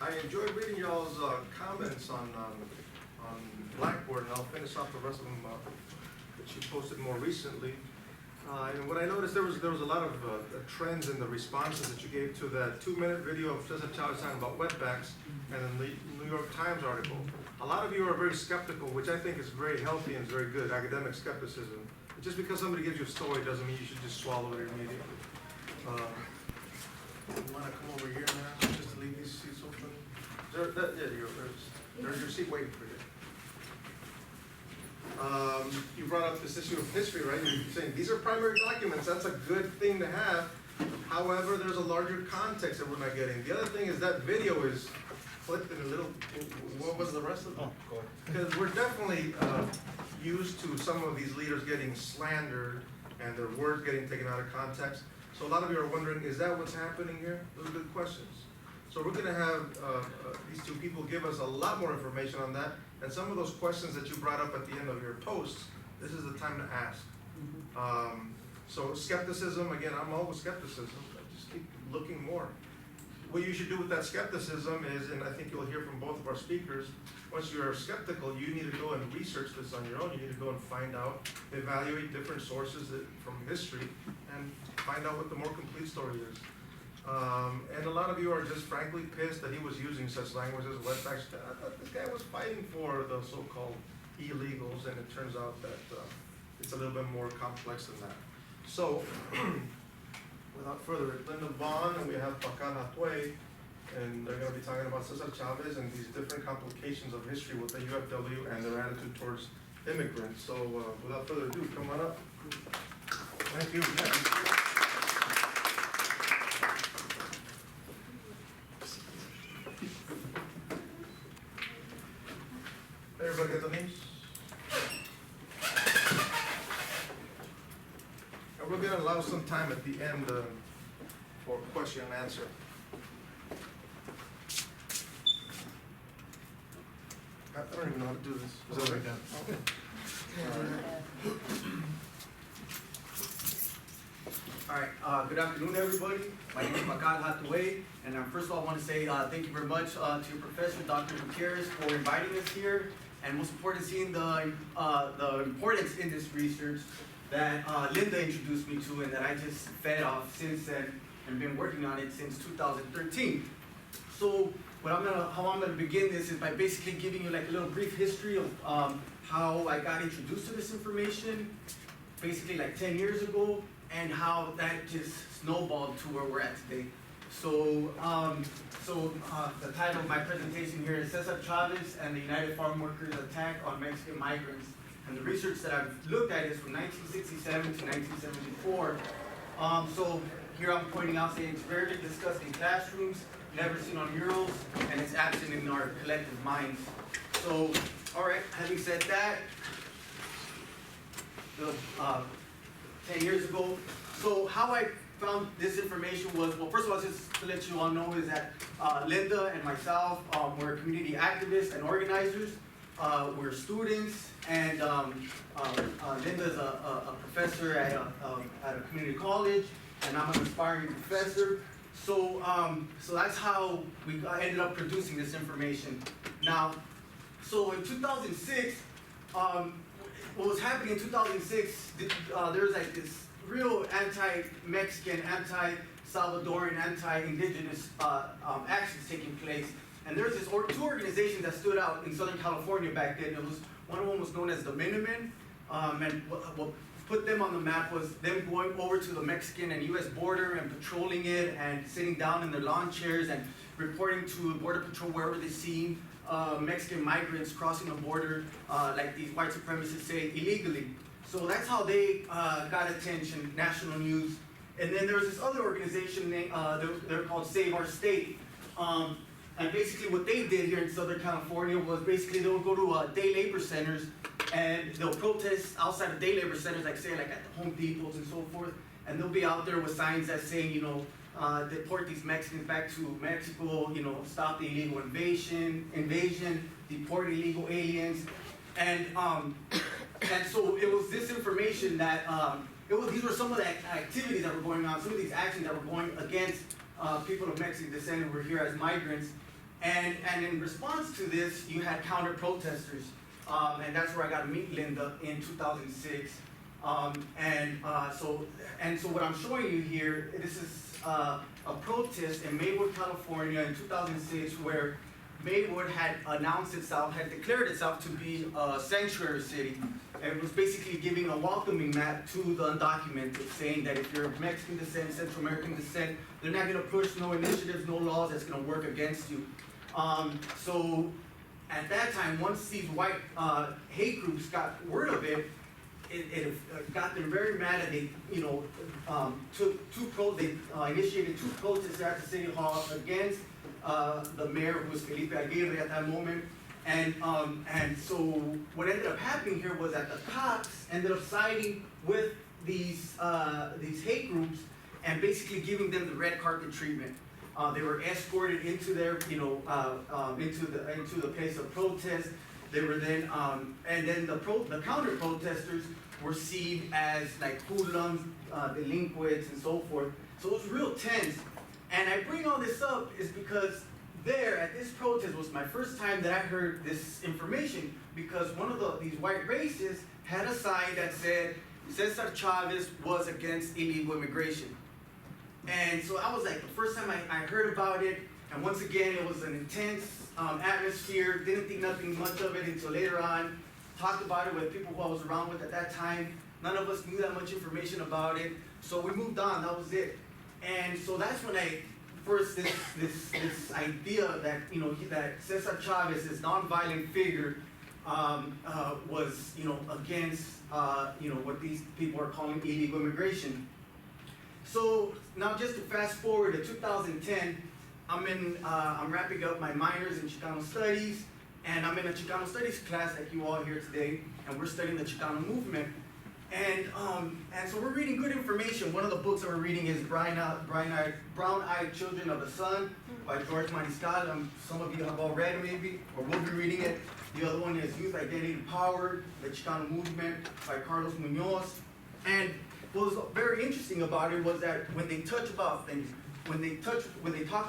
I enjoyed reading y'all's comments on Blackboard, and I'll finish off the rest of them that you posted more recently. And what I noticed, there was a lot of trends in the responses that you gave to that 2-minute video of Cesar Chavez talking about wetbacks and then the New York Times article. A lot of you are very skeptical, which I think is very healthy and is very good, academic skepticism. Just because somebody gives you a story doesn't mean you should just swallow it immediately. You want to come over here now, just to leave these seats open? There's your seat waiting for you. You brought up this issue of history, right? You're saying these are primary documents. That's a good thing to have. However, there's a larger context that we're not getting. The other thing is that video is flipped in a little. What was the rest of it? Because we're definitely used to some of these leaders getting slandered and their words getting taken out of context. So a lot of you are wondering, is that what's happening here? Those are good questions. So we're going to have these two people give us a lot more information on that. And some of those questions that you brought up at the end of your posts, this is the time to ask. So skepticism, again, I'm all with skepticism. Just keep looking more. What you should do with that skepticism is, and I think you'll hear from both of our speakers, once you're skeptical, you need to go and research this on your own. You need to go and find out, evaluate different sources from history, and find out what the more complete story is. And a lot of you are just frankly pissed that he was using such language as wetbacks. I thought this guy was fighting for the so-called illegals, and it turns out that it's a little bit more complex than that. So, without further ado, Linda Baughn, and we have Baughn, and they're going to be talking about Cesar Chavez and these different complications of history with the UFW and their attitude towards immigrants. So, without further ado, come on up. Thank you. Everybody get the names? And we're going to allow some time at the end for question and answer. I don't even know how to do this. Is that right? Okay. All right, good afternoon, everybody. My name is Baughn, and first of all, I want to say thank you very much to your professor, Dr. Gutierrez, for inviting us here, and most important, seeing the importance in this research that Linda introduced me to, and that I just fed off since then, and been working on it since 2013. So, how I'm gonna begin this is by basically giving you like a little brief history of how I got introduced to this information, basically like 10 years ago, and how that just snowballed to where we're at today. So, the title of my presentation here is Cesar Chavez and the United Farm Workers' Attack on Mexican Migrants. And the research that I've looked at is from 1967 to 1974. So here I'm pointing out saying it's rarely discussed in classrooms, never seen on murals, and it's absent in our collective minds. So, all right, having said that, 10 years ago. So how I found this information was, well, first of all, just to let you all know is that Linda and myself were community activists and organizers. We're students, and Linda's a professor at a community college, and I'm an aspiring professor. So, so that's how we ended up producing this information. Now, so in 2006, what was happening in 2006, there was like this real anti-Mexican, anti-Salvadoran, anti-indigenous actions taking place. And there was this two organizations that stood out in Southern California back then. One of them was known as the Minutemen, and what put them on the map was them going over to the Mexican and U.S. border and patrolling it and sitting down in their lawn chairs and reporting to Border Patrol wherever they see Mexican migrants crossing the border, like these white supremacists say, illegally. So that's how they got attention, national news. And then there was this other organization, they're called Save Our State. And basically what they did here in Southern California was basically they'll go to day labor centers and they'll protest outside of day labor centers, like say like at the Home Depots and so forth. And they'll be out there with signs that say, you know, deport these Mexicans back to Mexico, you know, stop the illegal invasion, deport illegal aliens. And so it was this information that, these were some of the activities that were going on, some of these actions that were going against people of Mexican descent who were here as migrants. And in response to this, you had counter protesters, and that's where I got to meet Linda in 2006. So what I'm showing you here, this is a protest in Maywood, California in 2006, where Maywood had declared itself to be a sanctuary city. And it was basically giving a welcoming mat to the undocumented, saying that if you're of Mexican descent, Central American descent, they're not gonna push no initiatives, no laws that's gonna work against you. So at that time, once these white hate groups got word of it, it got them very mad, and they, initiated two protests at the city hall against the mayor, who was Felipe Aguirre at that moment. And so what ended up happening here was that the cops ended up siding with these hate groups and basically giving them the red carpet treatment. They were escorted into their, into the place of protest. They were then, and then the counter protesters were seen as like hoodlums, delinquents, and so forth. So it was real tense. And I bring all this up is because there at this protest was my first time that I heard this information, because one of these white racists had a sign that said Cesar Chavez was against illegal immigration. And so I was like, the first time I heard about it, and once again it was an intense atmosphere, didn't think nothing much of it until later on, talked about it with people who I was around with at that time. None of us knew that much information about it, so we moved on, that was it. And so that's when first this idea that, that Cesar Chavez, this nonviolent figure, was, against, what these people are calling illegal immigration. So now just to fast forward to 2010, I'm wrapping up my minors in Chicano studies, and I'm in a Chicano studies class like you all here today, and we're studying the Chicano movement. And so we're reading good information. One of the books that we're reading is Brown-Eyed Children of the Sun by George Mariscal. Some of you have all read it maybe, or will be reading it. The other one is Youth Identity Powered, the Chicano Movement by Carlos Munoz. And what was very interesting about it was that when they talk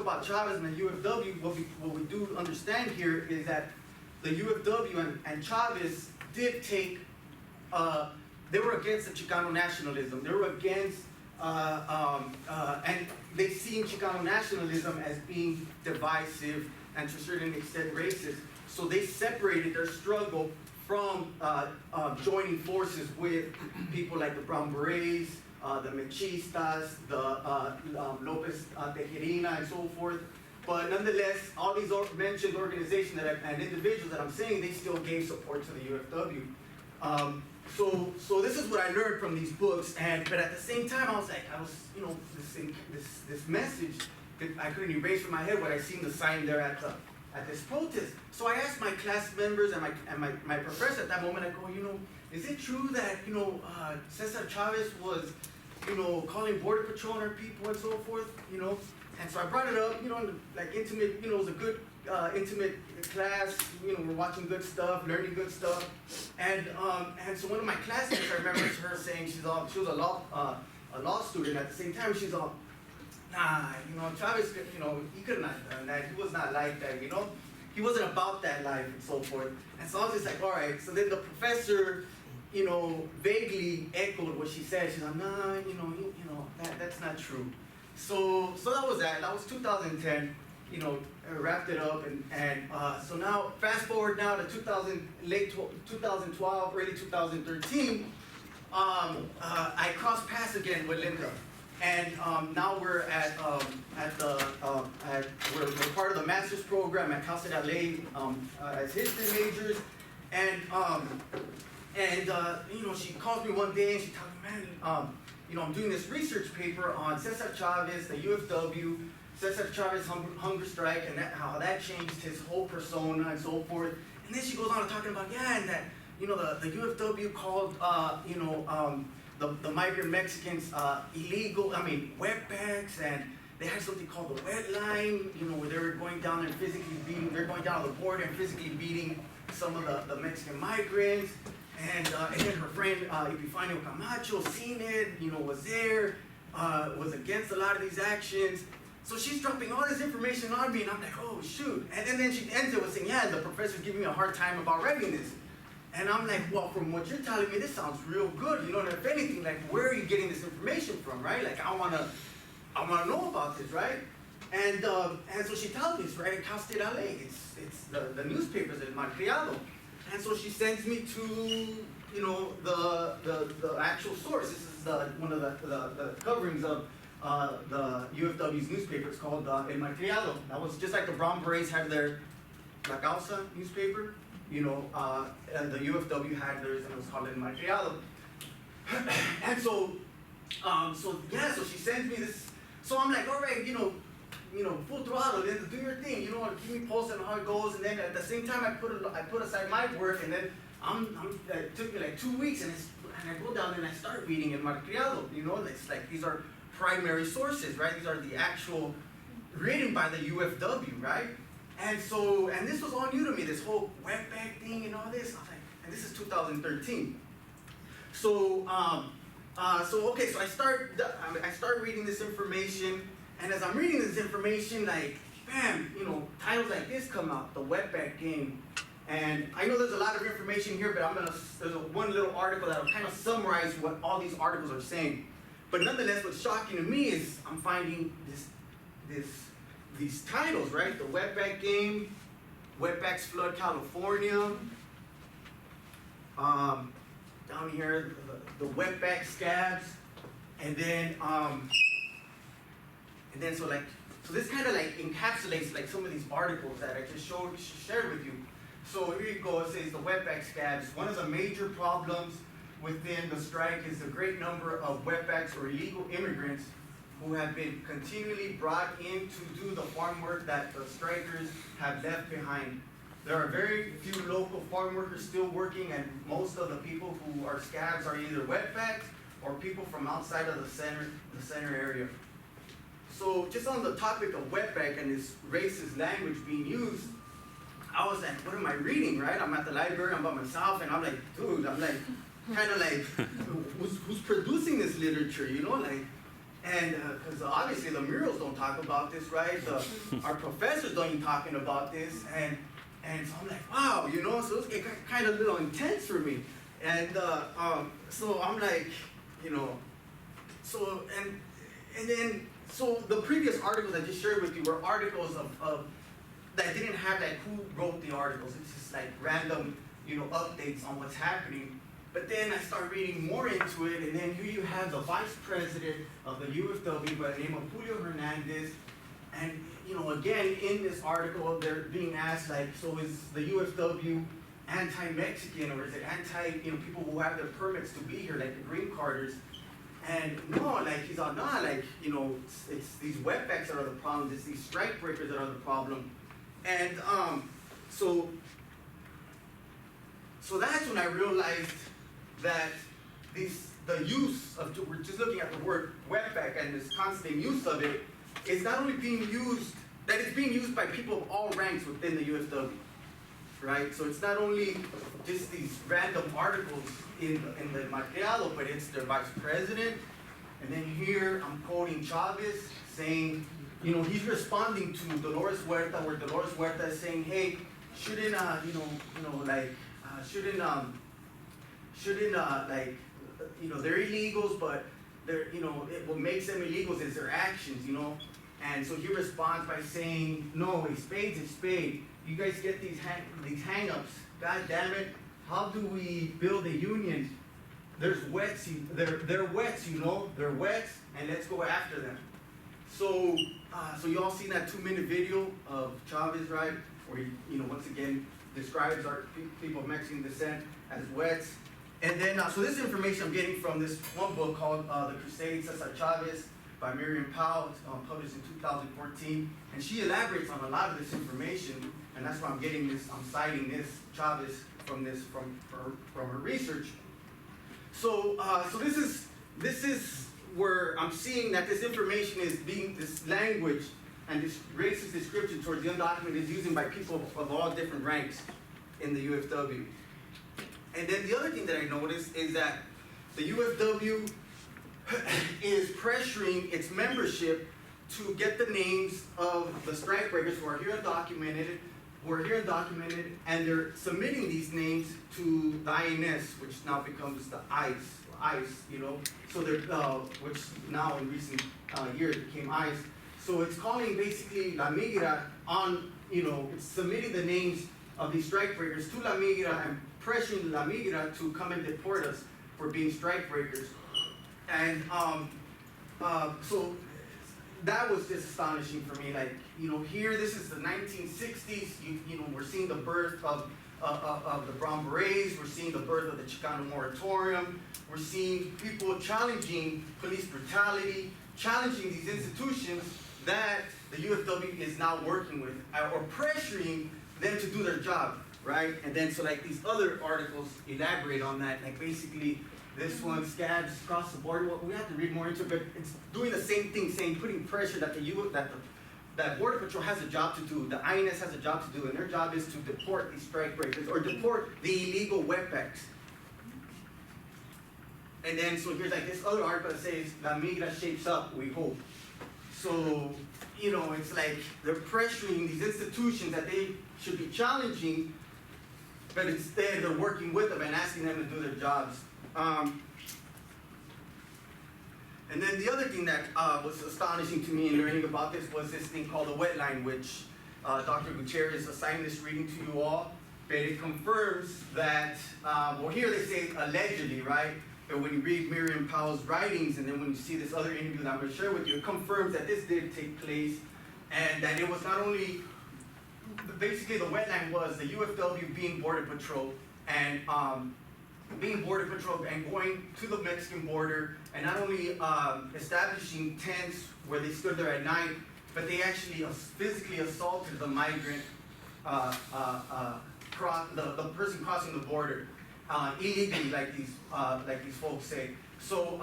about Chavez and the UFW, what we do understand here is that the UFW and Chavez did take, they were against the Chicano nationalism. They were against, and they seen Chicano nationalism as being divisive and to a certain extent racist. So they separated their struggle from joining forces with people like the Brown Berets, the Mechistas, the Lopez Tejerina, and so forth. But nonetheless, all these mentioned organizations and individuals that I'm saying, they still gave support to the UFW. So this is what I learned from these books, but at the same time, I was, this message that I couldn't erase from my head when I seen the sign there at this protest. So I asked my class members and my professor at that moment, I go, is it true that, Cesar Chavez was, calling Border Patrol on our people and so forth, And so I brought it up, like intimate, it was a good, intimate class, we're watching good stuff, learning good stuff. And so one of my classmates, I remember her saying, she was a law student at the same time, she's all, nah, Chavez, he could not have done that, he was not like that, he wasn't about that life and so forth. And so I was just like, all right. So then the professor, vaguely echoed what she said. She's like, nah, that's not true. So that was that. That was 2010. I wrapped it up, and so now fast forward now to 2012, early 2013. I crossed paths again with Linda. And now we're we're part of the master's program at Cal State LA as history majors, and she calls me one day and she tells me, man, I'm doing this research paper on Cesar Chavez, the UFW, Cesar Chavez hunger strike, and how that changed his whole persona and so forth. And then she goes on to talking about and that the UFW called the migrant Mexicans illegal, wetbacks, and they had something called the wet line, where they were going down and physically beating, they're going down the border and physically beating some of the Mexican migrants. And then her friend Epifanio Camacho seen it, was there, was against a lot of these actions. So she's dropping all this information on me, and I'm like, oh shoot. And then she ends it with saying, yeah, the professor's giving me a hard time about writing this. And I'm like, well, from what you're telling me, this sounds real good. You know, and if anything, like, where are you getting this information from, right? Like, I wanna know about this, right? And so she tells me it's right in Cal State LA. It's the newspapers at Malcriado. And so she sends me to, you know, the actual source. This is one of the coverings of the UFW's newspaper. It's called El Malcriado. That was just like the Brown Berets had their La Causa newspaper. You know, and the UFW had theirs, and it was called El Malcriado. And so she sends me this. So I'm like, all right, you know, full throttle, then do your thing, you know, keep me posted on how it goes. And then at the same time, I put aside my work, and then it took me like 2 weeks, and I go down and I start reading El Malcriado. You know, it's like these are primary sources, right? These are the actual written by the UFW, right? And this was all new to me, this whole wetback thing and all this. I was like, and this is 2013. So I start reading this information, and as I'm reading this information, like, bam, you know, titles like this come out, the wetback game. And I know there's a lot of information here, but there's one little article that'll kind of summarize what all these articles are saying. But nonetheless, what's shocking to me is I'm finding these titles, right? The wetback game, wetbacks flood California. Down here, the wetback scabs, and then so this kind of like encapsulates like some of these articles that I just shared with you. So here you go. It says the wetback scabs. One of the major problems within the strike is the great number of wetbacks or illegal immigrants who have been continually brought in to do the farm work that the strikers have left behind. There are very few local farm workers still working, and most of the people who are scabs are either wetbacks or people from outside of the center area. So just on the topic of wetback and this racist language being used, I was like, what am I reading, right? I'm at the library, I'm by myself, and I'm like, dude, I'm like, kind of like, who's producing this literature, you know, like, and because obviously the murals don't talk about this, right? Our professors don't even talking about this, and so I'm like, wow, you know, so it got kind of a little intense for me, and so I'm like, you know, so so the previous articles I just shared with you were articles of that didn't have like who wrote the articles. It's just like random, you know, updates on what's happening. But then I start reading more into it, and then here you have the vice president of the UFW by the name of Julio Hernandez. And, you know, again, in this article, they're being asked, like, so is the UFW anti-Mexican, or is it anti, you know, people who have their permits to be here, like the green carders? And no, like, he's all, nah, like, you know, it's these wetbacks that are the problem, it's these strike breakers that are the problem. And so that's when I realized that the use of, we're just looking at the word wetback and this constant use of it, is not only being used, that it's being used by people of all ranks within the UFW, right? So it's not only just these random articles in the Malcriado, but it's their vice president. And then here I'm quoting Chavez saying, you know, he's responding to Dolores Huerta, where Dolores Huerta is saying, hey, shouldn't like, you know, they're illegals, but they're, you know, what makes them illegals is their actions, you know. And so he responds by saying, no, a spade's a spade. You guys get these hang-ups. God damn it, how do we build a union? There's wets, they're wets, you know, they're wets, and let's go after them. So you all seen that 2-minute video of Chavez, right? Where he, you know, once again describes our people of Mexican descent as wets. And then, so this information I'm getting from this one book called The Crusade, Cesar Chavez, by Miriam Powell, published in 2014. And she elaborates on a lot of this information, and that's why I'm getting this, I'm citing this Chavez from her research. So this is where I'm seeing that this information is being, this language and this racist description towards the undocumented is used by people of all different ranks in the UFW. And then the other thing that I noticed is that the UFW is pressuring its membership to get the names of the strikebreakers who are here undocumented, and they're submitting these names to the INS, which now becomes the ICE, you know. So they're, which now in recent years became ICE. So it's calling basically La Migra on, you know, it's submitting the names of these strikebreakers to La Migra and pressuring La Migra to come and deport us for being strikebreakers. And so that was just astonishing for me. Like, you know, here, this is the 1960s. You know, we're seeing the birth of the Brown Berets. We're seeing the birth of the Chicana moratorium. We're seeing people challenging police brutality, challenging these institutions that the UFW is now working with, or pressuring them to do their job, right? And then, so like these other articles elaborate on that, like basically, this one, scabs across the border. Well, we have to read more into it, but it's doing the same thing, saying, putting pressure that that Border Patrol has a job to do, the INS has a job to do, and their job is to deport these strikebreakers or deport the illegal wetbacks. And then, so here's like this other article that says, La Migra shapes up, we hope. So, you know, it's like they're pressuring these institutions that they should be challenging, but instead they're working with them and asking them to do their jobs. And then the other thing that was astonishing to me in learning about this was this thing called the wet line, which Dr. Gutierrez assigned this reading to you all. But it confirms that, well, here they say allegedly, right? But when you read Miriam Powell's writings, and then when you see this other interview that I'm going to share with you, it confirms that this did take place, and that it was not only, basically the wetline was the UFW being Border Patrol, and being Border Patrol and going to the Mexican border, and not only establishing tents where they stood there at night, but they actually physically assaulted the migrant, the person crossing the border. Illegally, like these folks say. So,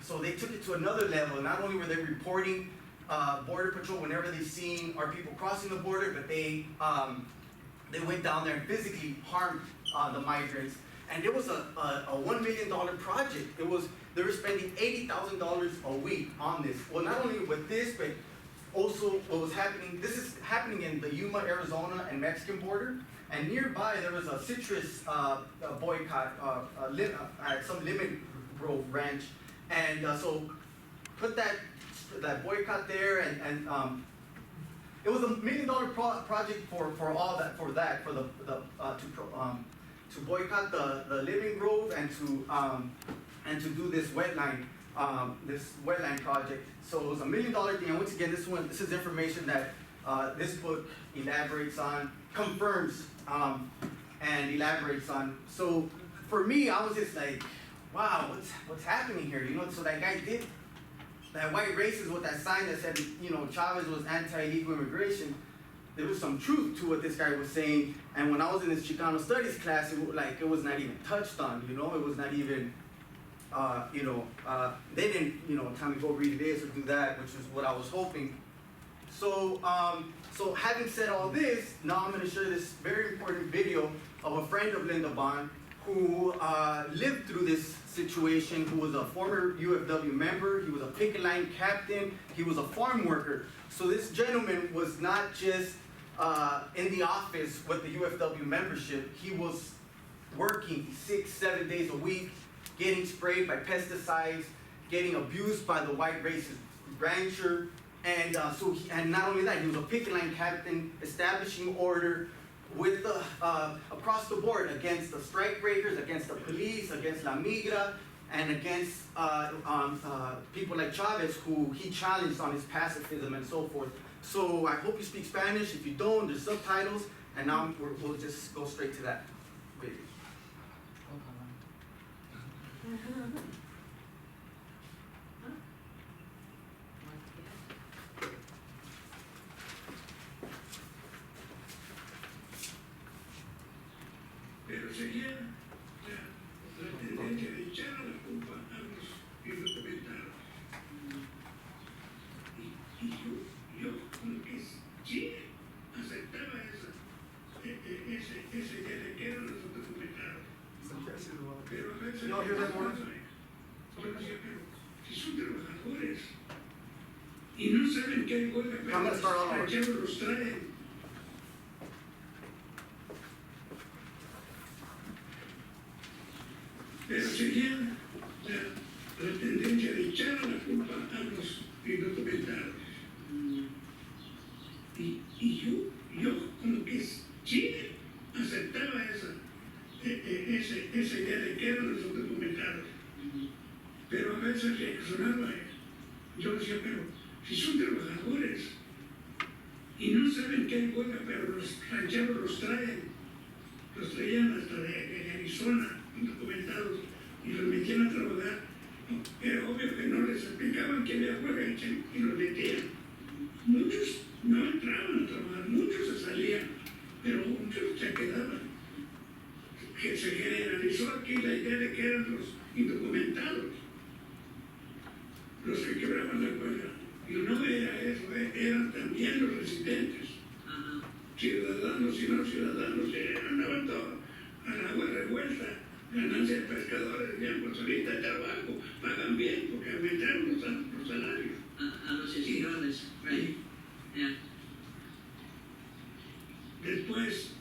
so they took it to another level. Not only were they reporting Border Patrol whenever they seen our people crossing the border, but they went down there and physically harmed the migrants. And it was a $1 million project. They were spending $80,000 a week on this. Well, not only with this, but also what was happening. This is happening in the Yuma, Arizona, and Mexican border. And nearby, there was a citrus boycott at some lemon grove ranch, and so put that boycott there, and it was $1 million project for all that for the to boycott the lemon grove and to do this wetline project. So it was $1 million thing. And once again, this is information that this book elaborates on, confirms. And elaborates on. So for me, I was just like, wow, what's happening here? You know, so that guy did, that white racist with that sign that said, you know, Chavez was anti-illegal immigration. There was some truth to what this guy was saying. And when I was in this Chicano studies class, it was not even touched on. You know, it was not even, they didn't, you know, tell me go read this or do that, which is what I was hoping. So, so having said all this, now I'm going to share this very important video of a friend of Linda Baughn who lived through this situation, who was a former UFW member, he was a picket line captain, he was a farm worker. So this gentleman was not just in the office with the UFW membership, he was working 6-7 days a week, getting sprayed by pesticides, getting abused by the white racist rancher. And and not only that, he was a picket line captain, establishing order with the across the board against the strikebreakers, against the police, against La Migra, and against people like Chavez, who he challenged on his pacifism and so forth. So I hope you speak Spanish. If you don't, there's subtitles, and now we'll just go straight to that video. Pero sería la tendencia de echar a la culpa a los indocumentados. Y yo como que sí aceptaba ese de que eran los indocumentados. Pero a veces yo decía, pero si son trabajadores y no no saben qué hay huelga, I'm gonna start all over. pero rancheros los traen. Pero seguían la tendencia de echar la culpa a los indocumentados. Y yo como que sí aceptaba esa idea de que eran los indocumentados. Pero a veces reaccionaba. Yo decía, pero si son trabajadores y no saben qué hay huelga, pero los rancheros los traían hasta de Arizona, indocumentados, y los metían a trabajar. Era obvio que no les explicaban que había huelga y los metían. Muchos no entraban a trabajar, muchos se salían, pero muchos se quedaban. Que se generalizó aquí la idea de que eran los indocumentados los que quebraban la huelga. Y no era eso, eran también los residentes. Ciudadanos y no ciudadanos, andaban todos a la agua revuelta. Ganancia de pescadores, bien, pues ahorita el trabajo, pagan bien porque aumentaron los salarios. A los esquiroles, right? Yeah. Después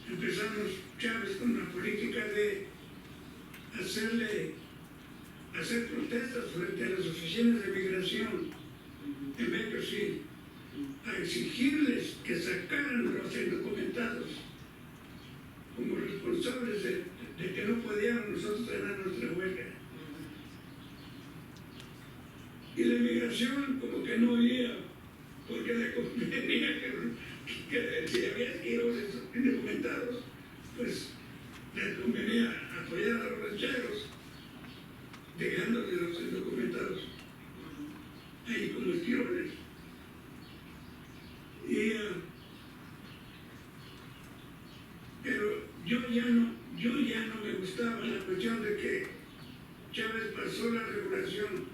empezamos Chávez con la política de hacer protestas frente a las oficinas de migración en Bakersfield, a exigirles que sacaran los indocumentados como responsables de que no podíamos nosotros ganar nuestra huelga. Y la migración como que no oía, porque le convenía que si había esquiroles indocumentados, pues les convenía apoyar a los rancheros, dejándole a los indocumentados ahí como esquiroles. Pero yo ya no me gustaba la cuestión de que Chávez pasó la regulación.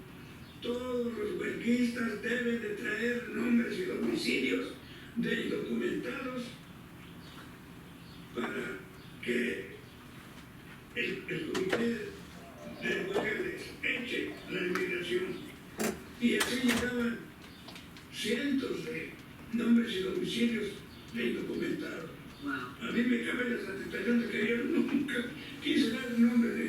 Todos los huelguistas deben de traer nombres y domicilios de indocumentados para que el comité de huelga les eche la inmigración. Y así llegaban cientos de nombres y domicilios de indocumentados. Wow. A mí me cabe la satisfacción de que yo nunca quise dar un nombre de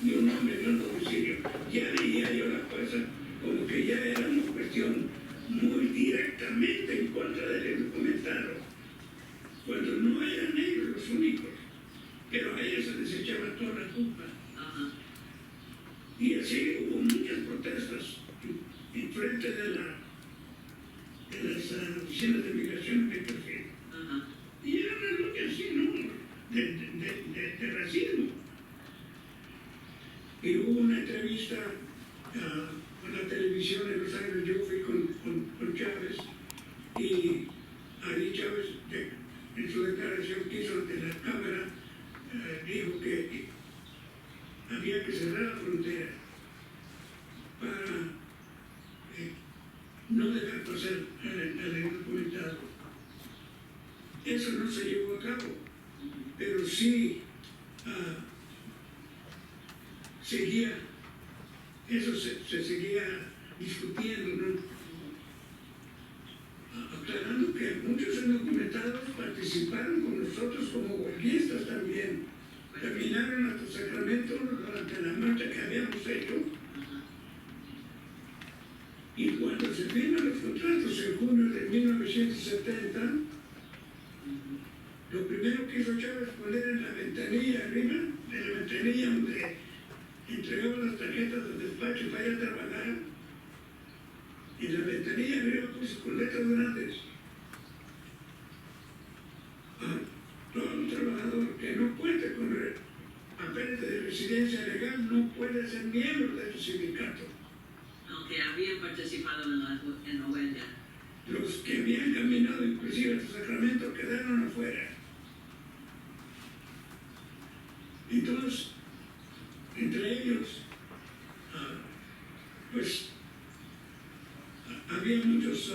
ni un nombre ni un domicilio. Ya veía yo la cosa como que ya era una cuestión muy directamente en contra del indocumentado, cuando no eran ellos los únicos, pero a ellos se les echaba toda la culpa. Y así hubo muchas protestas en frente de las oficinas de migración en Bakersfield. Y era una lucha así, ¿no? De racismo. Y hubo una entrevista con la televisión en Los Ángeles, yo fui con Chávez, y ahí Chávez, en su declaración que hizo ante la Cámara, dijo que había que cerrar la frontera para no dejar pasar al indocumentado. Eso no se llevó a cabo, pero sí se seguía discutiendo, ¿no? Aclarando que muchos indocumentados participaron con nosotros como huelguistas también. Caminaron hasta Sacramento durante la marcha que habíamos hecho. Y cuando se firman los contratos en junio de 1970, lo primero que hizo Chávez poner en la ventanilla arriba, de la ventanilla donde entregaban las tarjetas del despacho para ir a trabajar, en la ventanilla arriba puso con letras grandes: todo un trabajador que no cuente con papeles de residencia legal no puede ser miembro de este sindicato. Aunque habían participado en la huelga. Los que habían caminado inclusive hasta Sacramento quedaron afuera. Entonces, entre ellos, pues, había muchos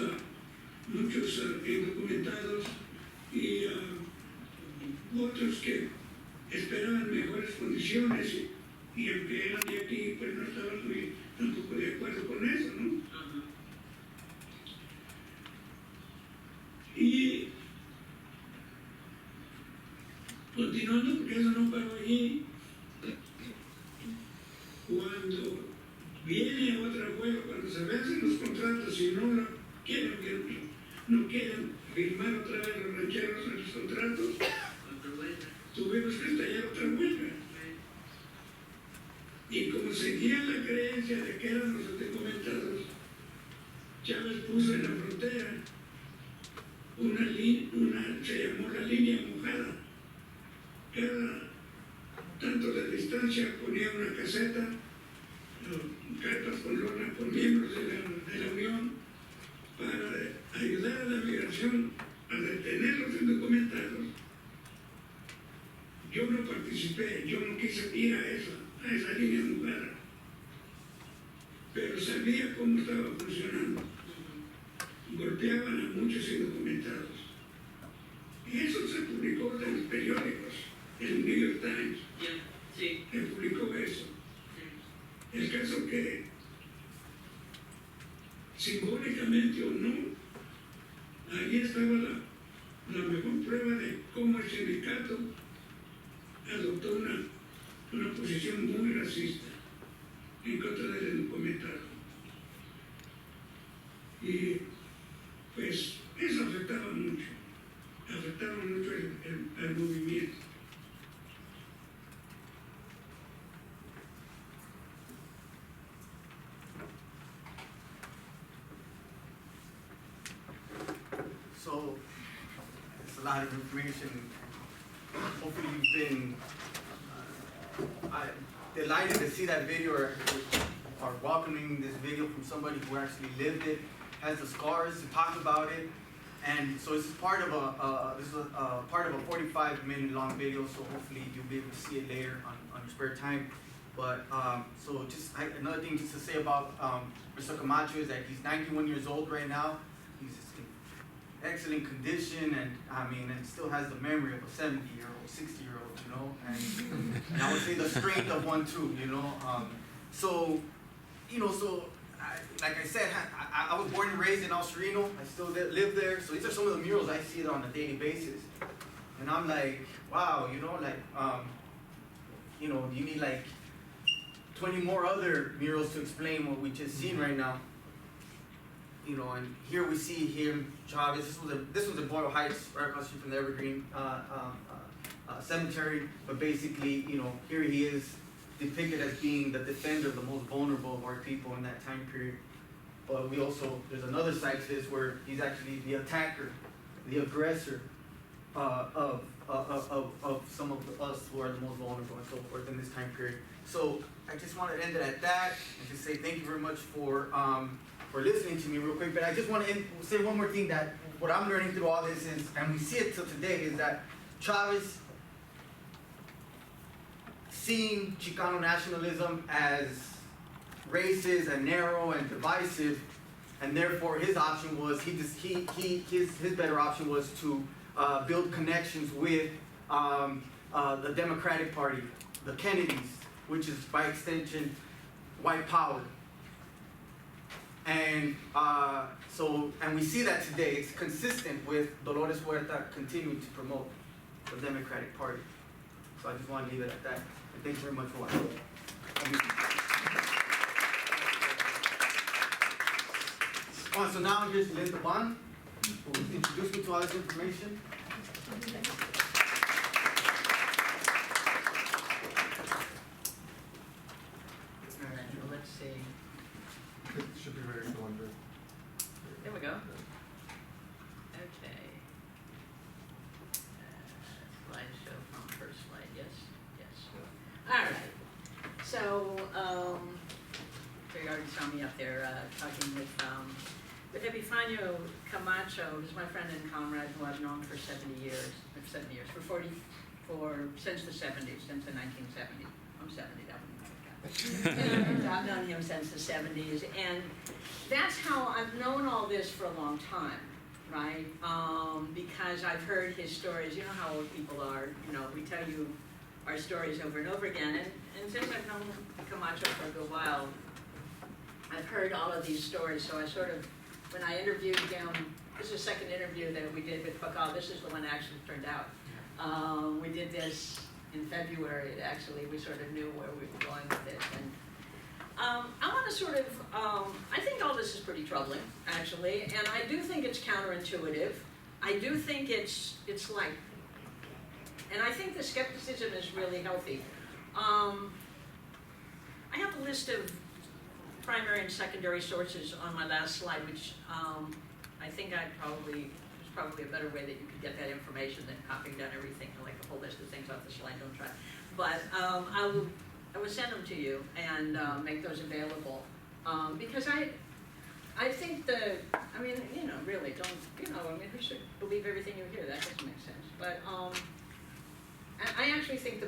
indocumentados y otros que esperaban mejores condiciones y aunque eran de aquí, pues no estaban muy tampoco de acuerdo con eso, ¿no? Continuando, porque eso no paró allí, cuando viene otra huelga, cuando se vencen los contratos y no quieren firmar otra vez los rancheros en los contratos, tuvimos que estallar otra huelga. Y como seguía la creencia de que eran los indocumentados, Chávez puso en la frontera se llamó la línea mojada. Cada tanto de distancia ponía una caseta, cartas con lona por miembros de la Unión, para ayudar a la migración a detener los indocumentados. Yo no participé, yo no quise ir a esa línea mojada, pero sabía cómo estaba funcionando. Golpeaban a muchos indocumentados. Y eso se publicó en los periódicos, el New York Times. Sí. Se publicó eso. El caso que, simbólicamente o no, ahí estaba la mejor prueba de cómo el sindicato adoptó una posición muy racista en contra del indocumentado. Y pues eso afectaba mucho el movimiento. So, it's a lot of information. Hopefully you've been delighted to see that video or welcoming this video from somebody who actually lived it, has the scars to talk about it. And so this is part of a 45-minute long video, so hopefully you'll be able to see it later on your spare time. But so just another thing just to say about Mr. Camacho is that he's 91 years old right now. He's in excellent condition, and and still has the memory of a 70-year-old, 60-year-old, you know, and I would say the strength of one too, you know. Like I said, I was born and raised in El Sereno. I still live there. So these are some of the murals I see on a daily basis. And I'm like, wow, you know, like, you need like 20 more other murals to explain what we just seen right now. You know, and here we see him, Chavez. This was in Boyle Heights, right across the street from the Evergreen Cemetery. But basically, you know, here he is, depicted as being the defender of the most vulnerable of our people in that time period. But there's another side to this where he's actually the attacker, the aggressor of some of us who are the most vulnerable and so forth in this time period. So I just wanted to end it at that and just say thank you very much for listening to me real quick. But I just want to say one more thing, that what I'm learning through all this is, and we see it till today, is that Chavez, seeing Chicano nationalism as racist and narrow and divisive, and therefore his option was his better option was to build connections with the Democratic Party, the Kennedys, which is by extension white power. And and we see that today. It's consistent with Dolores Huerta continuing to promote the Democratic Party. So I just want to leave it at that. And thank you very much for watching. So now here's Linda Baughn, who will introduce me to all this information. Let's see. It should be ready for one day. There we go. Okay. Slideshow from first slide. Yes. All right. So, you already saw me up there talking with Epifanio Camacho, who's my friend and comrade who I've known for 70 years, since the 70s, since the 1970s. I'm 70, that one. I've known him since the 70s, and that's how I've known all this for a long time, right? Because I've heard his stories. You know how old people are. You know, we tell you our stories over and over again, and since I've known Camacho for a good while, I've heard all of these stories. So I sort of, when I interviewed him, this is the second interview that we did with Baughn. This is the one that actually turned out. We did this in February, actually, we sort of knew where we were going with it. And I want to sort of, I think all this is pretty troubling, actually, and I do think it's counterintuitive. I do think it's like, and I think the skepticism is really healthy. I have a list of primary and secondary sources on my last slide, which I think there's probably a better way that you could get that information than copying down everything, like a whole list of things off the slide, don't try. But I will send them to you and make those available. Because I think I mean, really, who should believe everything you hear? That doesn't make sense. But I actually think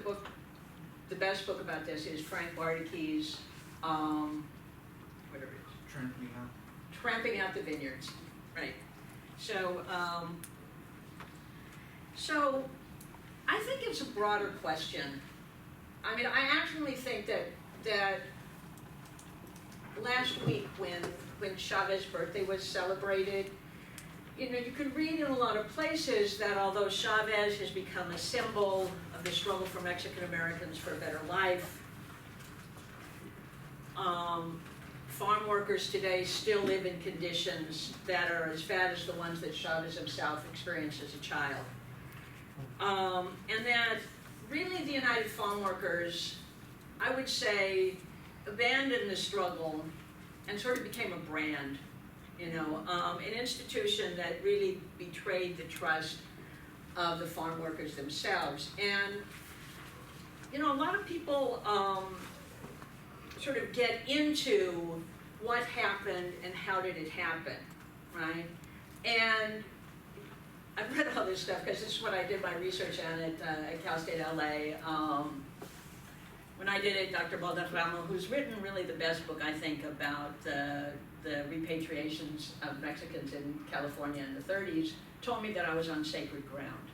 the best book about this is Frank Bardichie's, whatever it is. Tramping Out the Vineyards, right. So I think it's a broader question. I mean, I actually think that last week when Chavez's birthday was celebrated, you could read in a lot of places that although Chavez has become a symbol of the struggle for Mexican Americans for a better life, farm workers today still live in conditions that are as bad as the ones that Chavez himself experienced as a child. And that really the United Farm Workers, I would say, abandoned the struggle and sort of became a brand, an institution that really betrayed the trust of the farm workers themselves. And, a lot of people sort of get into what happened and how did it happen, right? And I've read all this stuff because this is what I did my research on at Cal State LA. When I did it, Dr. Baughn, who's written really the best book, I think, about the repatriations of Mexicans in California in the 30s, told me that I was on sacred ground.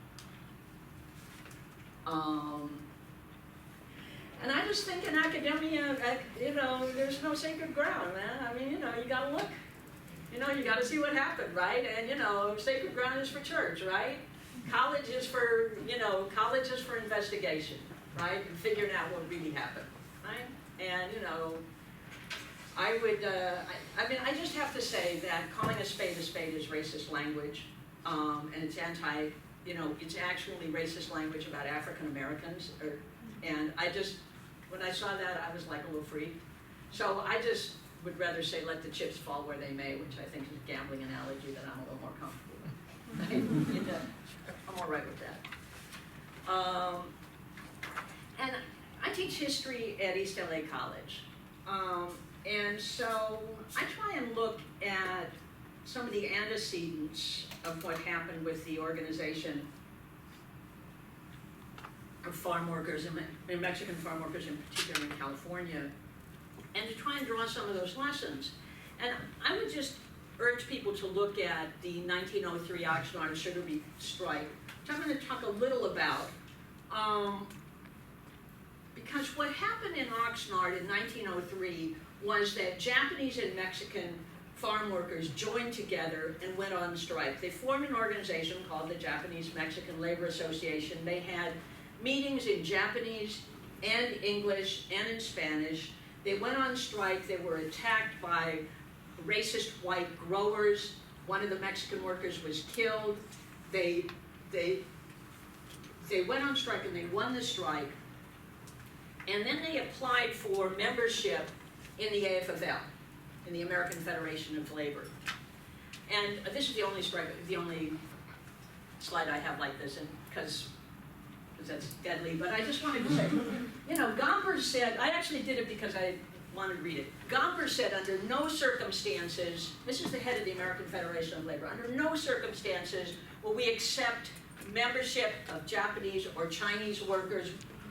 And I just think in academia, there's no sacred ground, man. I mean, you gotta look. You gotta see what happened, right? And, sacred ground is for church, right? College is for investigation, right? And figuring out what really happened, right? And, I would, I just have to say that calling a spade is racist language, and it's it's actually racist language about African Americans, and when I saw that, I was like a little freaked. So I just would rather say let the chips fall where they may, which I think is a gambling analogy that I'm a little more comfortable with. I'm all right with that. And I teach history at East LA College. And so I try and look at some of the antecedents of what happened with the organization of farm workers, and Mexican farm workers in particular in California, and to try and draw some of those lessons. And I would just urge people to look at the 1903 Oxnard sugar beet strike, which I'm going to talk a little about, because what happened in Oxnard in 1903 was that Japanese and Mexican farm workers joined together and went on strike. They formed an organization called the Japanese-Mexican Labor Association. They had meetings in Japanese and English and in Spanish. They went on strike. They were attacked by racist white growers. One of the Mexican workers was killed. They went on strike and they won the strike. And then they applied for membership in the AFL, in the American Federation of Labor. And this is the only slide I have like this, and because that's deadly, but I just wanted to say, Gompers said, I actually did it because I wanted to read it. Gompers said, under no circumstances, this is the head of the American Federation of Labor, under no circumstances will we accept membership of Japanese or Chinese workers.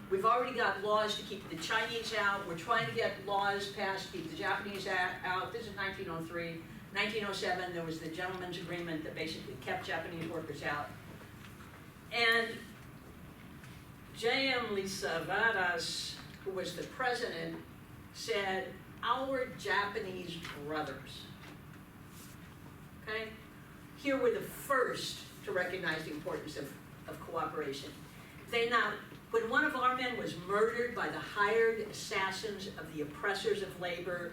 We've already got laws to keep the Chinese out. We're trying to get laws passed to keep the Japanese out. This is 1903. 1907, there was the gentleman's agreement that basically kept Japanese workers out. And J.M. Lizarraras, who was the president, said, our Japanese brothers, okay? Here we're the first to recognize the importance of cooperation. when one of our men was murdered by the hired assassins of the oppressors of labor,